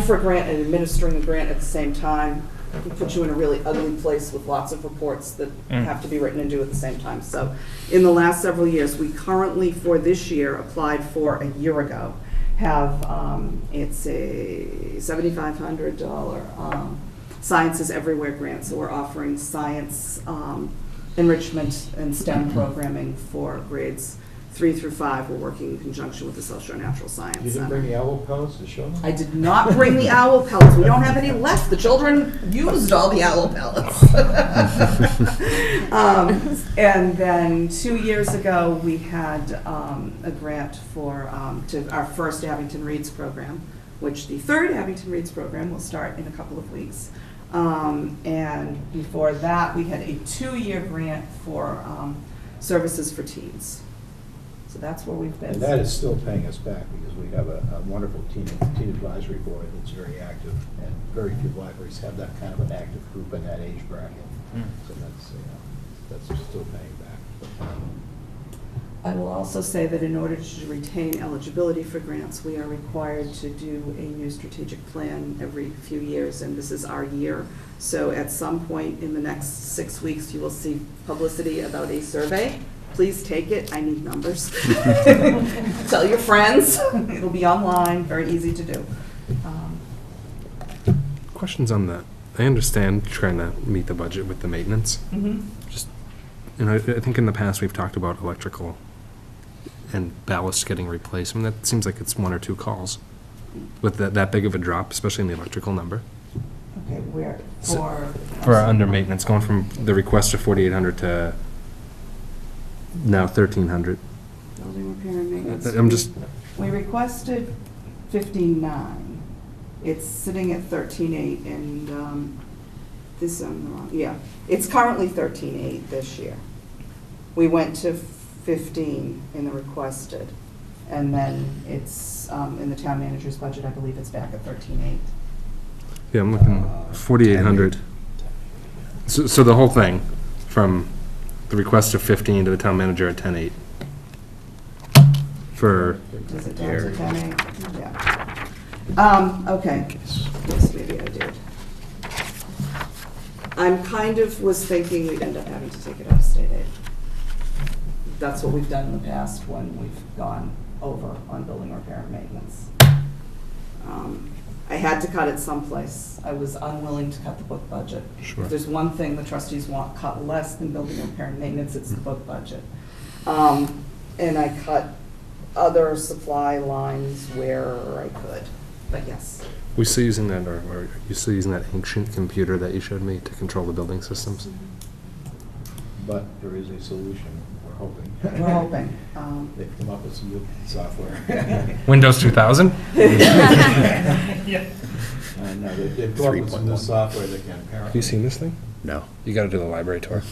for a grant and administering a grant at the same time can put you in a really ugly place with lots of reports that have to be written and due at the same time. So in the last several years, we currently, for this year, applied for a year ago, have, it's a $7,500 Sciences Everywhere grant. So we're offering science enrichment and STEM programming for grades 3 through 5. We're working in conjunction with the Social and Natural Science You didn't Center. bring the owl pellets to show them? I did not bring the owl pellets. We don't have any left. The children used all the owl pellets. And then 2 years ago, we had a grant for to our first Abington Reads program, which the third Abington Reads program will start in a couple of weeks. And before that, we had a 2-year grant for services for teens. So that's where we've been. And that is still paying us back because we have a wonderful teen advisory board that's very active, and very few libraries have that kind of an active group in that age bracket. So that's still paying back. I will also say that in order to retain eligibility for grants, we are required to do a new strategic plan every few years, and this is our year. So at some point in the next 6 weeks, you will see publicity about a survey. Please take it. I need numbers. Tell your friends. It'll be online, very easy to do. Questions on that? I understand trying to meet the budget with the maintenance. Just, I think in the past we've talked about electrical and ballast getting replaced. I mean, that seems like it's 1 or 2 calls with that big of a drop, especially in the electrical number. Okay, where, For our under maintenance, going from the request of 4,800 to now 1,300. building repair and maintenance. I'm just, We requested 15.9. It's sitting at 13.8, and this, I'm wrong, yeah. It's currently 13.8 this year. We went to 15 in the requested, and then it's, in the town manager's budget, I believe it's back at 13.8. Yeah, I'm looking, 4,800. So the whole thing, from the request of 15 to the town manager at 10,8. For, Is it down to 10? Yeah. Okay. Yes, maybe I did. I'm kind of was thinking we'd end up having to take it out of state aid. That's what we've done in the past when we've gone over on building repair and maintenance. I had to cut it someplace. I was unwilling to cut the book budget. Sure. If there's one thing the trustees want cut less than building repair and maintenance, it's the book budget. And I cut other supply lines where I could, but yes. we still using that, or are you still using that ancient computer that you showed me to control the building systems? But there is a solution, we're hoping. We're hoping. They've come up with some new software. Windows 2000? I know, they've come up with some new 3.1. software that can apparently. Have you seen this thing? No. You gotta do the library tour.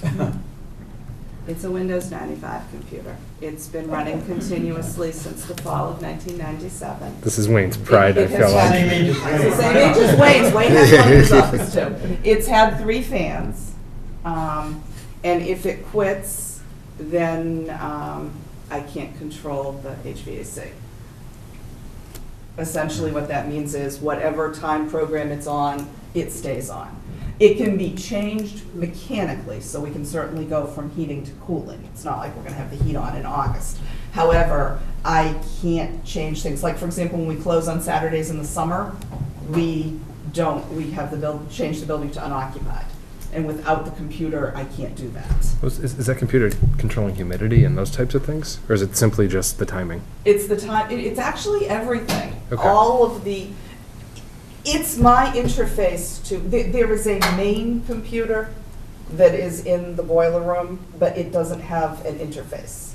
It's a Windows 95 computer. It's been running continuously since the fall of 1997. This is Wayne's pride, I It has feel had- like. It's the same age as Wayne's. Wayne has one in his office too. It's had 3 fans. And if it quits, then I can't control the HVAC. Essentially what that means is whatever time program it's on, it stays on. It can be changed mechanically, so we can certainly go from heating to cooling. It's not like we're gonna have the heat on in August. However, I can't change things. Like, for example, when we close on Saturdays in the summer, we have change the building to unoccupied. And without the computer, I can't do that. Is that computer controlling humidity and those types of things? Or is it simply just the timing? It's the time, it's actually everything. Okay. All of the, it's my interface to, there is a main computer that is in the boiler room, but it doesn't have an interface.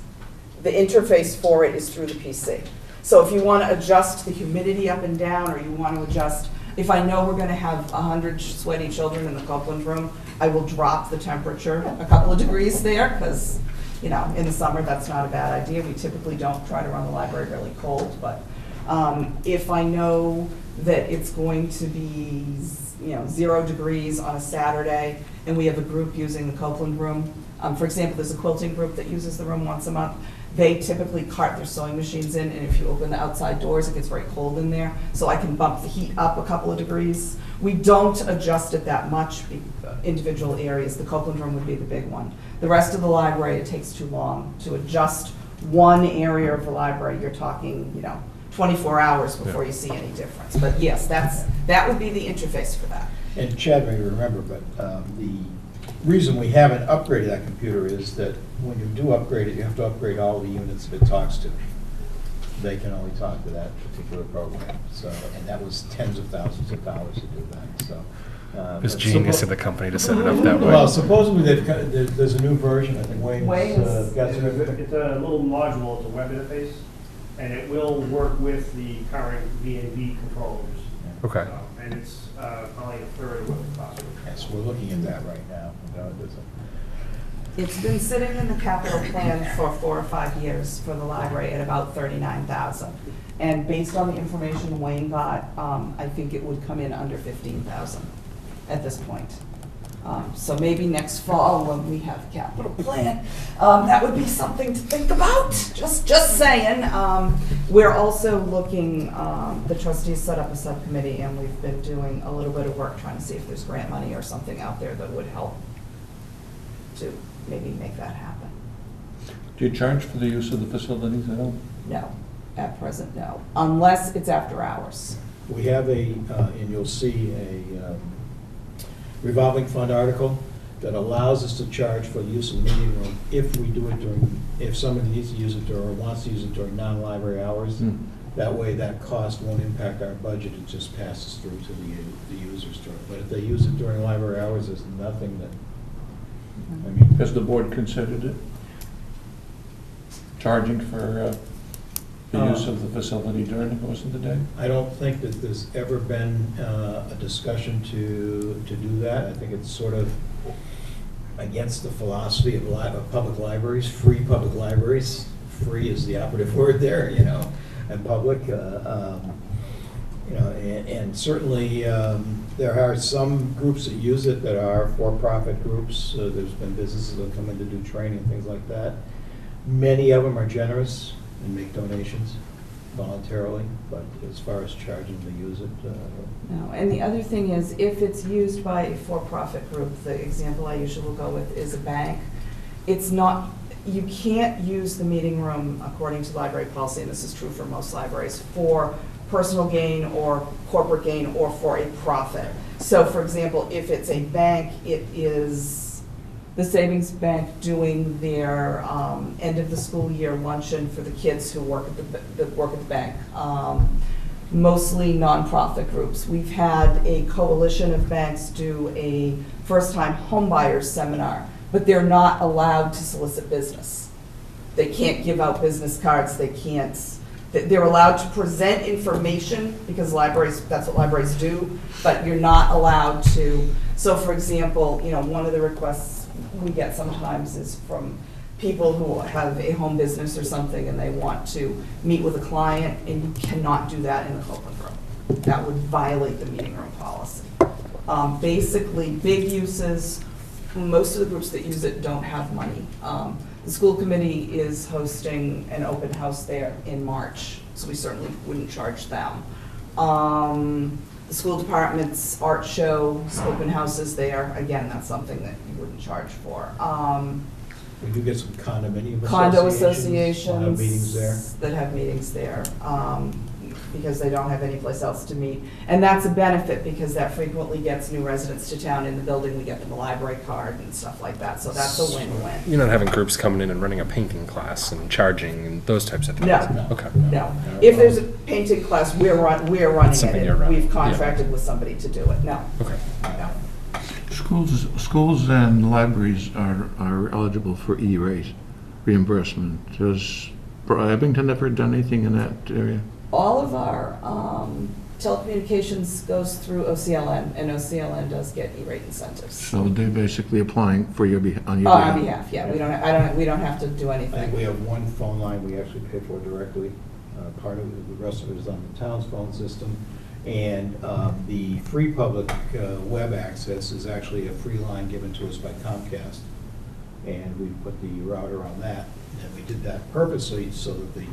The interface for it is through the PC. So if you want to adjust the humidity up and down, or you want to adjust, if I know we're going to have 100 sweaty children in the Copeland room, I will drop the temperature a couple of degrees there, because, you know, in the summer, that's not a bad idea. We typically don't try to run the library really cold, but if I know that it's going to be, 0 degrees on a Saturday, and we have a group using the Copeland room, for example, there's a quilting group that uses the room once a month. They typically cart their sewing machines in, and if you open the outside doors, it gets very cold in there, so I can bump the heat up a couple of degrees. We don't adjust it that much, individual areas. The Copeland room would be the big one. The rest of the library, it takes too long to adjust one area of the library. You're talking, 24 hours before you see any difference. But yes, that would be the interface for that. And Chad may remember, but the reason we haven't upgraded that computer is that when you do upgrade it, you have to upgrade all the units that it talks to. They can only talk to that particular program. So, and that was tens of thousands of dollars to do that, so. It's but genius of the company to set it up that way. Well, supposedly there's a new version, I think Wayne's got some. It's a little module, it's a web interface, and it will work with the current VAV controllers. Okay. And it's probably a third of what it costs. Yes, we're looking at that right now. It's been sitting in the capital plan for 4 or 5 years for the library at about $39,000. And based on the information Wayne got, I think it would come in under $15,000 at this point. So maybe next fall, when we have a capital plan, that would be something to think about. Just saying. We're also looking, the trustees set up a subcommittee, and we've been doing a little bit of work trying to see if there's grant money or something out there that would help to maybe make that happen. Do you charge for the use of the facilities at all? No, at present, no, unless it's after hours. We have and you'll see a revolving fund article that allows us to charge for the use of the meeting room if we do it if somebody needs to use it or wants to use it during non-library hours. That way that cost won't impact our budget, it just passes through to the users during. But if they use it during library hours, there's nothing that, Has the board considered it? Charging for the use of the facility during the course of the day? I don't think that there's ever been a discussion to do that. I think it's sort of against the philosophy of public libraries, free public libraries. Free is the operative word there, and public. You know, and certainly, there are some groups that use it that are for-profit groups. There's been businesses that come in to do training, things like that. Many of them are generous and make donations voluntarily, but as far as charging to use it, No, and the other thing is, if it's used by a for-profit group, the example I usually will go with is a bank, it's not, you can't use the meeting room, according to library policy, and this is true for most libraries, for personal gain or corporate gain or for a profit. So for example, if it's a bank, it is the savings bank doing their end of the school year luncheon for the kids who work at the bank. Mostly nonprofit groups. We've had a coalition of banks do a first-time homebuyers seminar, but they're not allowed to solicit business. They can't give out business cards, they can't, they're allowed to present information because libraries, that's what libraries do, but you're not allowed to. So for example, you know, one of the requests we get sometimes is from people who have a home business or something and they want to meet with a client, and you cannot do that in the open room. That would violate the meeting room policy. Basically, big uses, most of the groups that use it don't have money. The school committee is hosting an open house there in March, so we certainly wouldn't charge them. The school department's art show, open houses there, again, that's something that you wouldn't charge for. we do get some condominium Condo associations. Have meetings there. associations that have meetings there, because they don't have any place else to meet. And that's a benefit, because that frequently gets new residents to town. In the building, we get them a library card and stuff like that, so that's a win-win. You're not having groups coming in and running a painting class and charging and those types of things? No. Okay. No. If there's a painting class, we're running Something it. you're running, We've yeah. contracted with somebody to do it. No. Okay. No. Schools and libraries are eligible for E-rate reimbursement. Has Abington ever done anything in that area? All of our telecommunications goes through OCLN, and OCLN does get E-rate incentives. So they're basically applying for your on your On behalf? our behalf, yeah. We don't have to do I think anything. we have one phone line we actually pay for directly. Part of it, the rest of it is on the town's phone system. And the free public web access is actually a free line given to us by Comcast. And we put the router on that. And we did that purposely so that the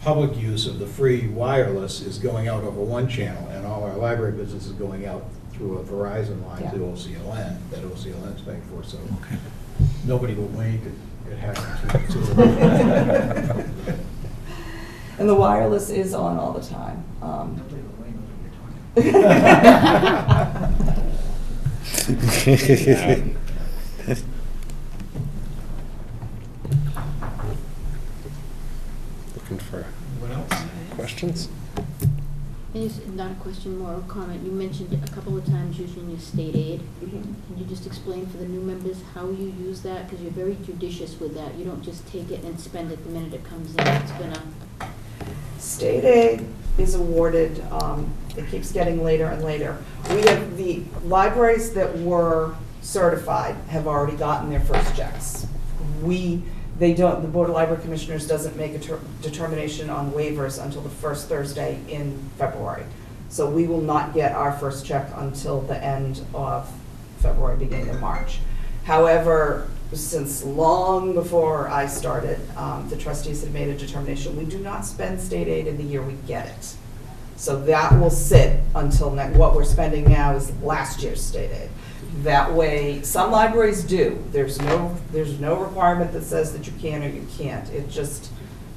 public use of the free wireless is going out over one channel, and all our library business is going out through a Verizon line to OCLN, that OCLN's paying for, so Okay. nobody but Wayne could have it. And the wireless is on all the time. Nobody but Wayne knows what you're talking about. Looking for What else? questions? And it's not a question, more a comment. You mentioned a couple of times using your state aid. Can you just explain for the new members how you use that? Because you're very judicious with that. You don't just take it and spend it the minute it comes in. It's been a... State aid is awarded, it keeps getting later and later. We have, the libraries that were certified have already gotten their first checks. They don't, the Board of Library Commissioners doesn't make a determination on waivers until the first Thursday in February. So we will not get our first check until the end of February, beginning of March. However, since long before I started, the trustees had made a determination, we do not spend state aid in the year we get it. So that will sit until what we're spending now is last year's state aid. That way, some libraries do. There's no requirement that says that you can or you can't. It just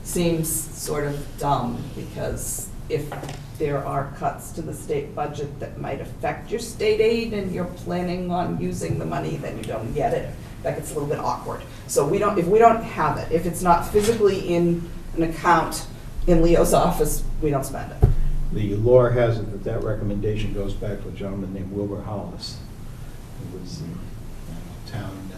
seems sort of dumb, because if there are cuts to the state budget that might affect your state aid and you're planning on using the money, then you don't get it. That gets a little bit awkward. So if we don't have it, if it's not physically in an account in Leo's office, we don't spend it. The lore has it that recommendation goes back to a gentleman named Wilbur Hollis, who was the town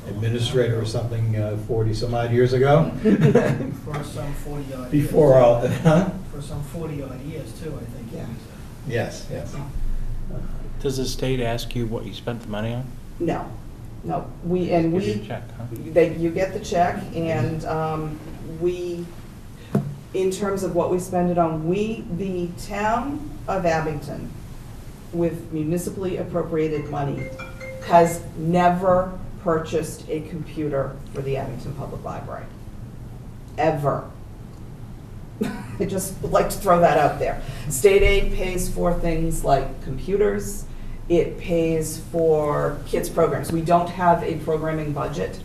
administrator or something 40-some-odd years ago. For some 40-odd years. Before all, huh? For some 40-odd years, too, I think. Yeah. Yes, yes. Does the state ask you what you spent the money on? No. Give you a check, huh? You get the check, and in terms of what we spend it on, the town of Abington, with municipally appropriated money, has never purchased a computer for the Abington Public Library. Ever. I just would like to throw that out there. State aid pays for things like computers. It pays for kids' programs. We don't have a programming budget.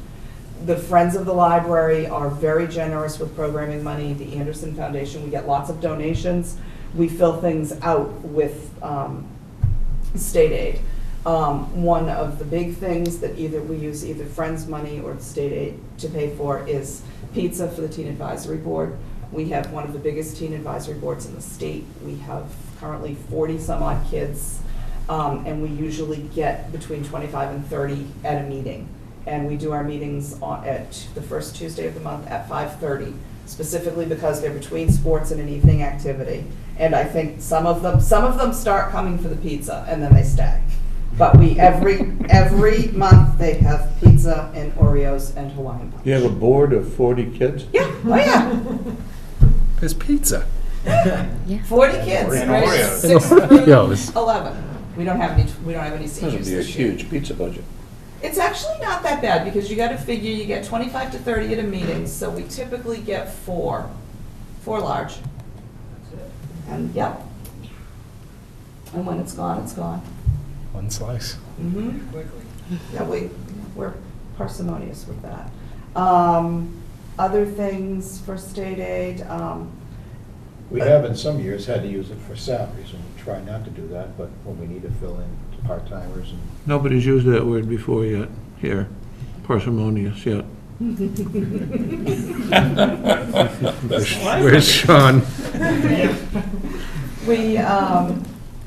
The Friends of the Library are very generous with programming money. The Anderson Foundation, we get lots of donations. We fill things out with state aid. One of the big things that we use either Friends money or state aid to pay for is pizza for the Teen Advisory Board. We have one of the biggest teen advisory boards in the state. We have currently 40 some odd kids, and we usually get between 25 and 30 at a meeting. And we do our meetings at the first Tuesday of the month at 5:30, specifically because they're between sports and an evening activity. And I think some of them start coming for the pizza and then they stay. But every month they have pizza and Oreos and Hawaiian punch. You have a board of 40 kids? Yeah, oh yeah. There's pizza. 40 kids, And right? Oreos. 6 through Oreos. 11. We don't have any seniors That'd be a this year. huge pizza budget. It's actually not that bad, because you gotta figure you get 25 to 30 at a meeting, so we typically get 4 large. And, yep. And when it's gone, it's gone. One slice. Mm-hmm. Quickly. Yeah, we're parsimonious with that. Other things for state aid, We have in some years had to use it for salaries, and we try not to do that, but when we need to fill in part-timers and Nobody's used that word before yet, here, parsimonious yet. Where's Sean?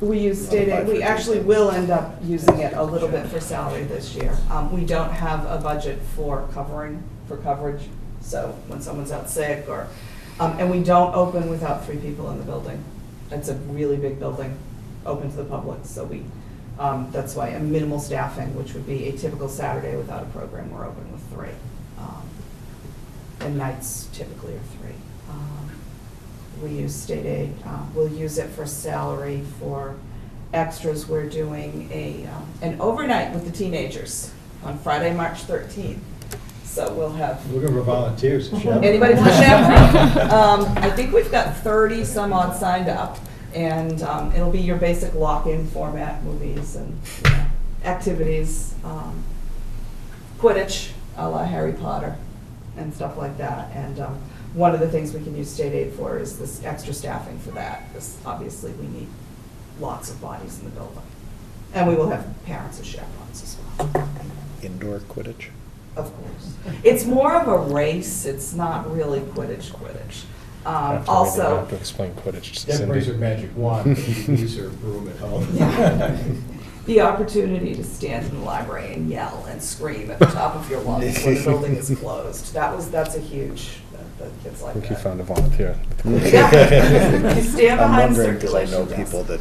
we use state aid, we actually will end up using it a little bit for salary this year. We don't have a budget for coverage, so when someone's out sick or, and we don't open without 3 people in the building. It's a really big building, open to the public, so that's why a minimal staffing, which would be a typical Saturday without a program, we're open with 3. And nights typically are 3. We use state aid. We'll use it for salary, for extras. We're doing an overnight with the teenagers on Friday, March 13th. So we'll have. looking for volunteers to chaperone. Anybody want to chaperone? I think we've got 30 some odd signed up, and it'll be your basic lock-in format movies and activities, Quidditch, a la Harry Potter, and stuff like that. And one of the things we can use state aid for is this extra staffing for that, because obviously we need lots of bodies in the building. And we will have parents as chaperones as well. Indoor Quidditch? Of course. It's more of a race, it's not really Quidditch. I Also, have to explain Quidditch to Deb brings her Cindy. magic wand, she leaves her broom at home. Yeah. The opportunity to stand in the library and yell and scream at the top of your lungs when the building is closed. That's a huge, the kids I like think you that. found a volunteer. Yeah. You stand I'm behind wondering, because I circulation know desk. people that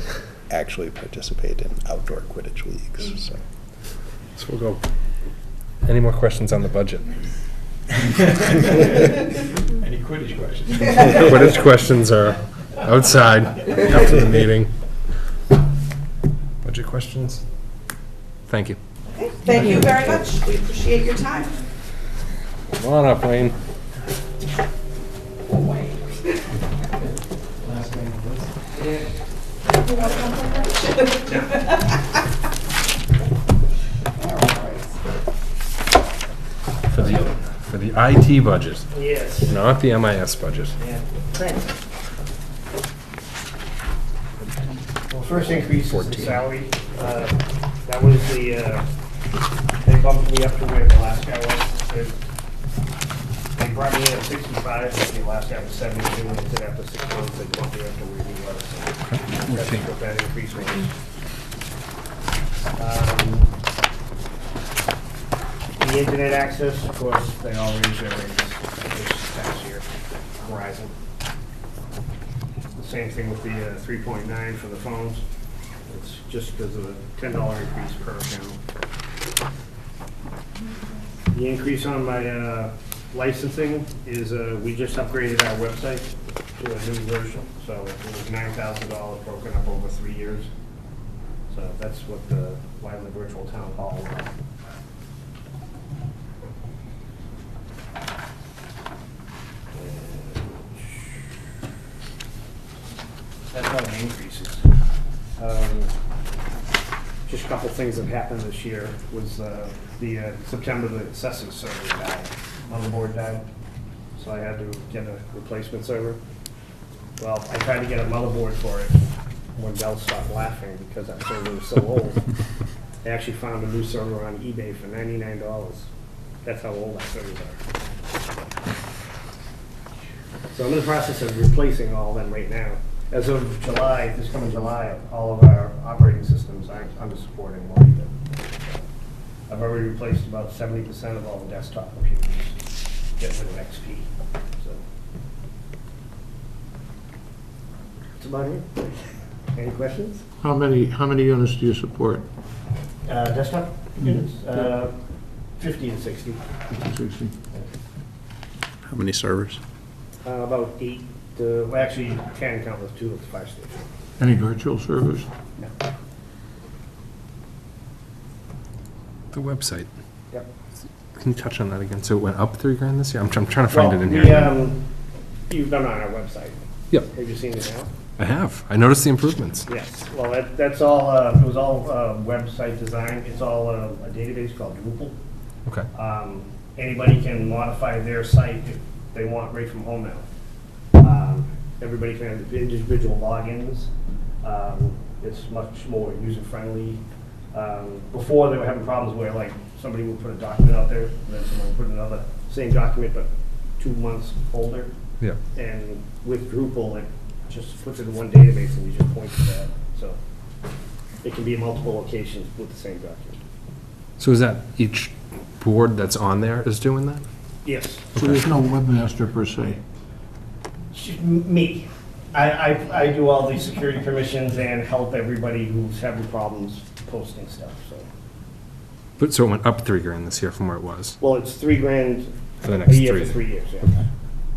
actually participate in outdoor Quidditch leagues, so. So we'll go. Any more questions on the budget? Any Quidditch questions? Quidditch questions are outside after the meeting. Budget questions? Thank you. Okay, thank you very much. We appreciate your time. Come on up, Wayne. Last name, For the IT budget, Yes. not the MIS budget. Yeah. Well, first increase is 14. the salary. That was they bumped me up to where the last guy was. They brought me in at 65, but the last guy was 72, and they said after 6 months, they bumped me up to where he was. So that's what that increase was. The internet access, of course, they all raised their rates this past year, Verizon. The same thing with the 3.9 for the phones. It's just because of the $10 increase per account. The increase on my licensing is we just upgraded our website. to a new version, so it was $9,000 broken up over 3 years. So that's what why the virtual town hall. That's all the increases. Just a couple things that happened this year was the September, the assessing server died, motherboard died, so I had to get a replacement server. Well, I tried to get a motherboard for it when Dell stopped laughing because that server was so old. I actually found a new server on eBay for $99. That's how old that servers are. So I'm in the process of replacing all of them right now. As of July, this coming July, all of our operating systems aren't under support anymore either. I've already replaced about 70% of all the desktop computers, getting rid of XP. So that's about it. Any questions? How many units do you support? Desktop units? 50 and 60. 60? How many servers? About 8, well, actually 10 count with 2 at the fire station. Any virtual servers? No. The website. Yep. Can you touch on that again? So it went up $3,000 this year? I'm trying to find it in here. You've done it on our website. Yep, Have you seen it now? I have. I noticed the improvements. Yes. Well, that's all, it was all website design. It's all a database called Drupal. Okay. Anybody can modify their site if they want right from home now. Everybody can have individual logins. It's much more user-friendly. Before, they were having problems where, like, somebody would put a document out there, and then someone would put another, same document, but 2 months older. Yeah. And with Drupal, it just puts it in one database and you just point to that. So it can be in multiple locations with the same document. So is that each board that's on there is doing that? Yes. So there's no webmaster per se? Me. I do all the security permissions and help everybody who's having problems posting stuff, so. But so it went up $3,000 this year from where it was Well, it's $3,000 for the next a year 3. for 3 years, yeah.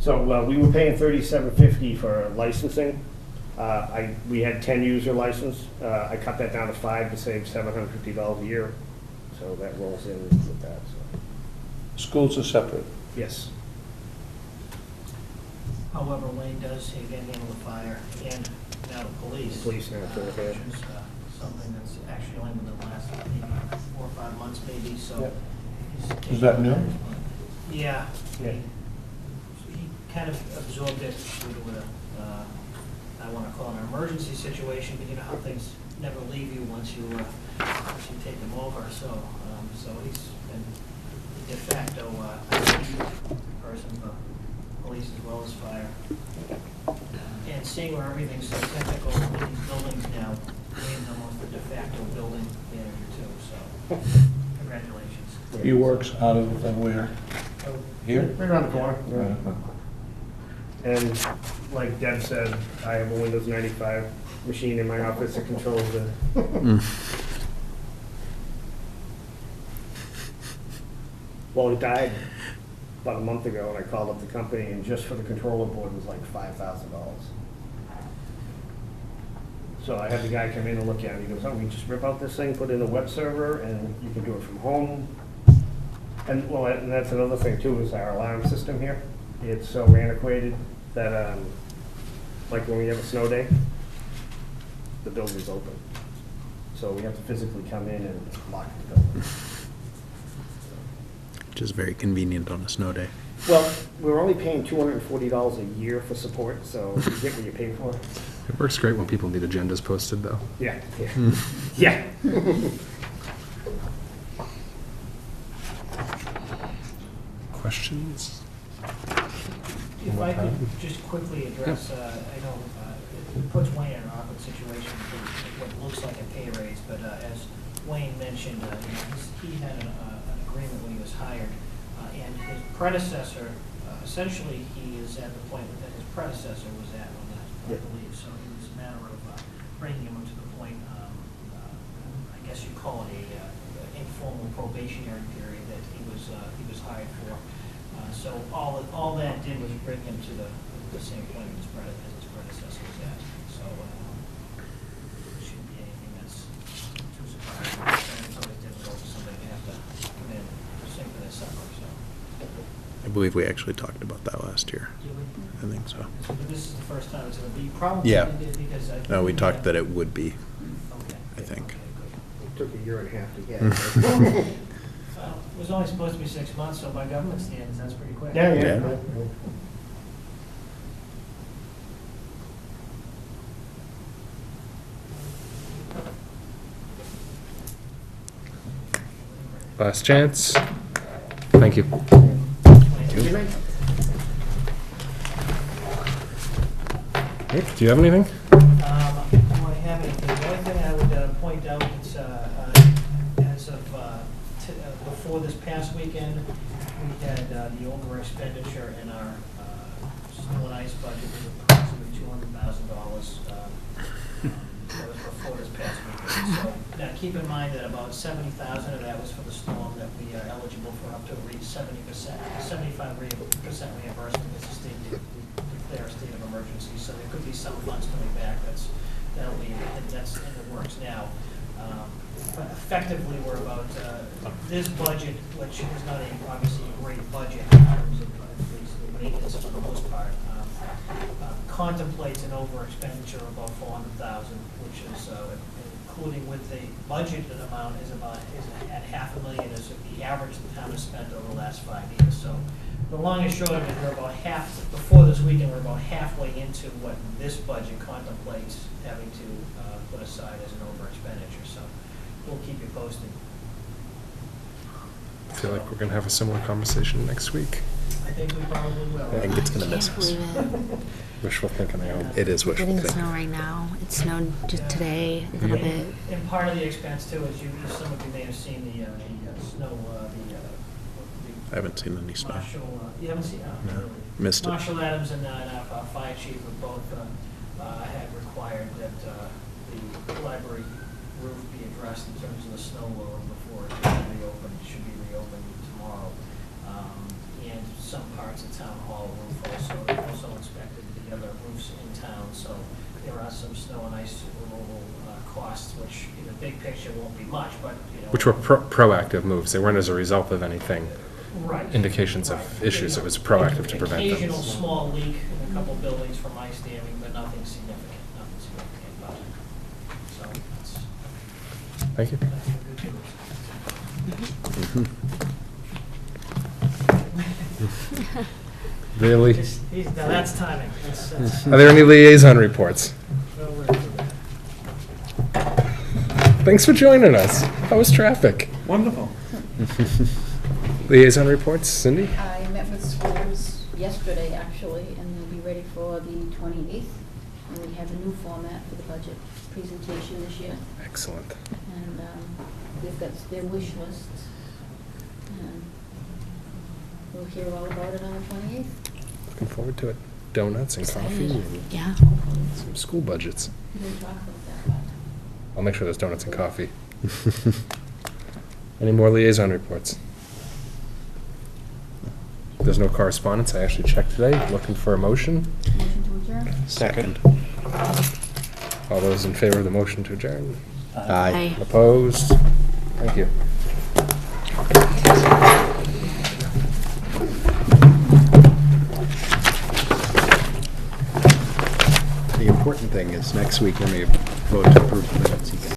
So we were paying $37.50 for licensing. We had 10 user license. I cut that down to 5 to save $750 a year. So that rolls in with that, so. Schools are separate. Yes. However, Wayne does again handle the fire and now the police. Police now, too, okay. Which is something that's actually only within the last maybe 4 or 5 months maybe, so. Yep. he's Is taken that new? Yeah. Yeah. He kind of absorbed it due to I want to call it an emergency situation, but you know how things never leave you once you take them over. So he's been de facto IT person for police as well as fire. And seeing where everything's so technical in these buildings now, Wayne's almost the de facto building manager too. So congratulations. He works out of where? Here? Right around the corner. Yeah. And like Deb said, I have a Windows 95 machine in my office that controls the. Well, it died about a month ago, and I called up the company, and just for the controller board was like $5,000. So I had the guy come in and look at it. He goes, "Oh, we just rip out this thing, put it in a web server, and you can do it from home." And well, and that's another thing too, is our alarm system here. It's so antiquated that, like when we have a snow day, the building's open. So we have to physically come in and lock the building. Which is very convenient on a snow day. Well, we're only paying $240 a year for support, so you get what you pay for. It works great when people need agendas posted, though. Yeah, yeah. Yeah. Questions? If I could just quickly address, I know it puts Wayne in an awkward situation for what looks like a pay raise, but as Wayne mentioned, he had an agreement when he was hired, and his predecessor, essentially, he is at the point that his predecessor was at on that, I believe. So it was a matter of bringing him to the point, I guess you call it a informal probationary period that he was hired for. So all that did was bring him to the the same point as its predecessor was at. So it shouldn't be anything that's too surprising. It's always difficult for somebody to have to come in and sing for their supper, so. I believe we actually talked about that last year. I think so. But this is the first time it's going to be, probably Yeah. because I. No, we talked that it would be, Okay. I think. Okay, good. It took a year and a half to get. Well, it was only supposed to be 6 months, so by government standards, that's pretty quick. Yeah, Yeah. yeah. Last chance. Thank you. Good night. Rick, do you have anything? Do I have anything? The only thing I would point out is, as of before this past weekend, we had the over expenditure in our snow and ice budget was approximately $200,000. That was before this past weekend. So now keep in mind that about 70,000 of that was for the storm that we are eligible for up to 75% reimbursement as the state declare a state of emergency. So there could be some funds coming back. That's in the works now. But effectively, we're about this budget, which is not obviously a great budget in terms of the maintenance for the most part. Contemplates an over expenditure of about 400,000, which is including with the budgeted amount is at $500,000 is the average the town has spent over the last 5 years. So the long and short of it, we're about before this weekend, we're about halfway into what this budget contemplates having to put aside as an over expenditure. So we'll keep you posted. I feel like we're going to have a similar conversation next week. I think we probably will. I think it's going to miss Can't us. believe it. Wishful thinking, I hope. It is We're wishful getting thinking. snow right now. It snowed just today a little bit. And part of the expense too is some of you may have seen the snow, I haven't seen any snow. Marshall, you haven't seen, No. really? Missed it. Marshall Adams and our fire chief have both had required that the library roof be addressed in terms of the snow load before it should be reopened tomorrow. And some parts of town hall roof also inspected the other roofs in town, so there are some snow and ice removal costs, which in the big picture won't be much, but, Which were proactive moves. They weren't as a result of anything, right. indications of Right. issues. It was proactive to prevent them. Occasional small leak in a couple buildings from ice damming, but nothing significant, but, so that's Thank you. good news. Really? Now that's timing. That's- Are there any liaison reports? well, we're through that. Thanks for joining us. How was traffic? Wonderful. Liaison reports, Cindy? I met with schools yesterday, actually, and they'll be ready for the 28th. And we have a new format for the budget presentation this year. Excellent. And they've got their wish list. And we'll hear all about it on the 28th. Looking forward to it. Donuts and coffee Excited. and Yeah. some school budgets. We can talk about that. I'll make sure there's donuts and coffee. Any more liaison reports? There's no correspondence. I actually checked today, looking for a motion. Motion to adjourn? Second. All those in favor of the motion to adjourn? Aye. Opposed? Thank you. The important thing is next week when we vote to approve the minutes, you can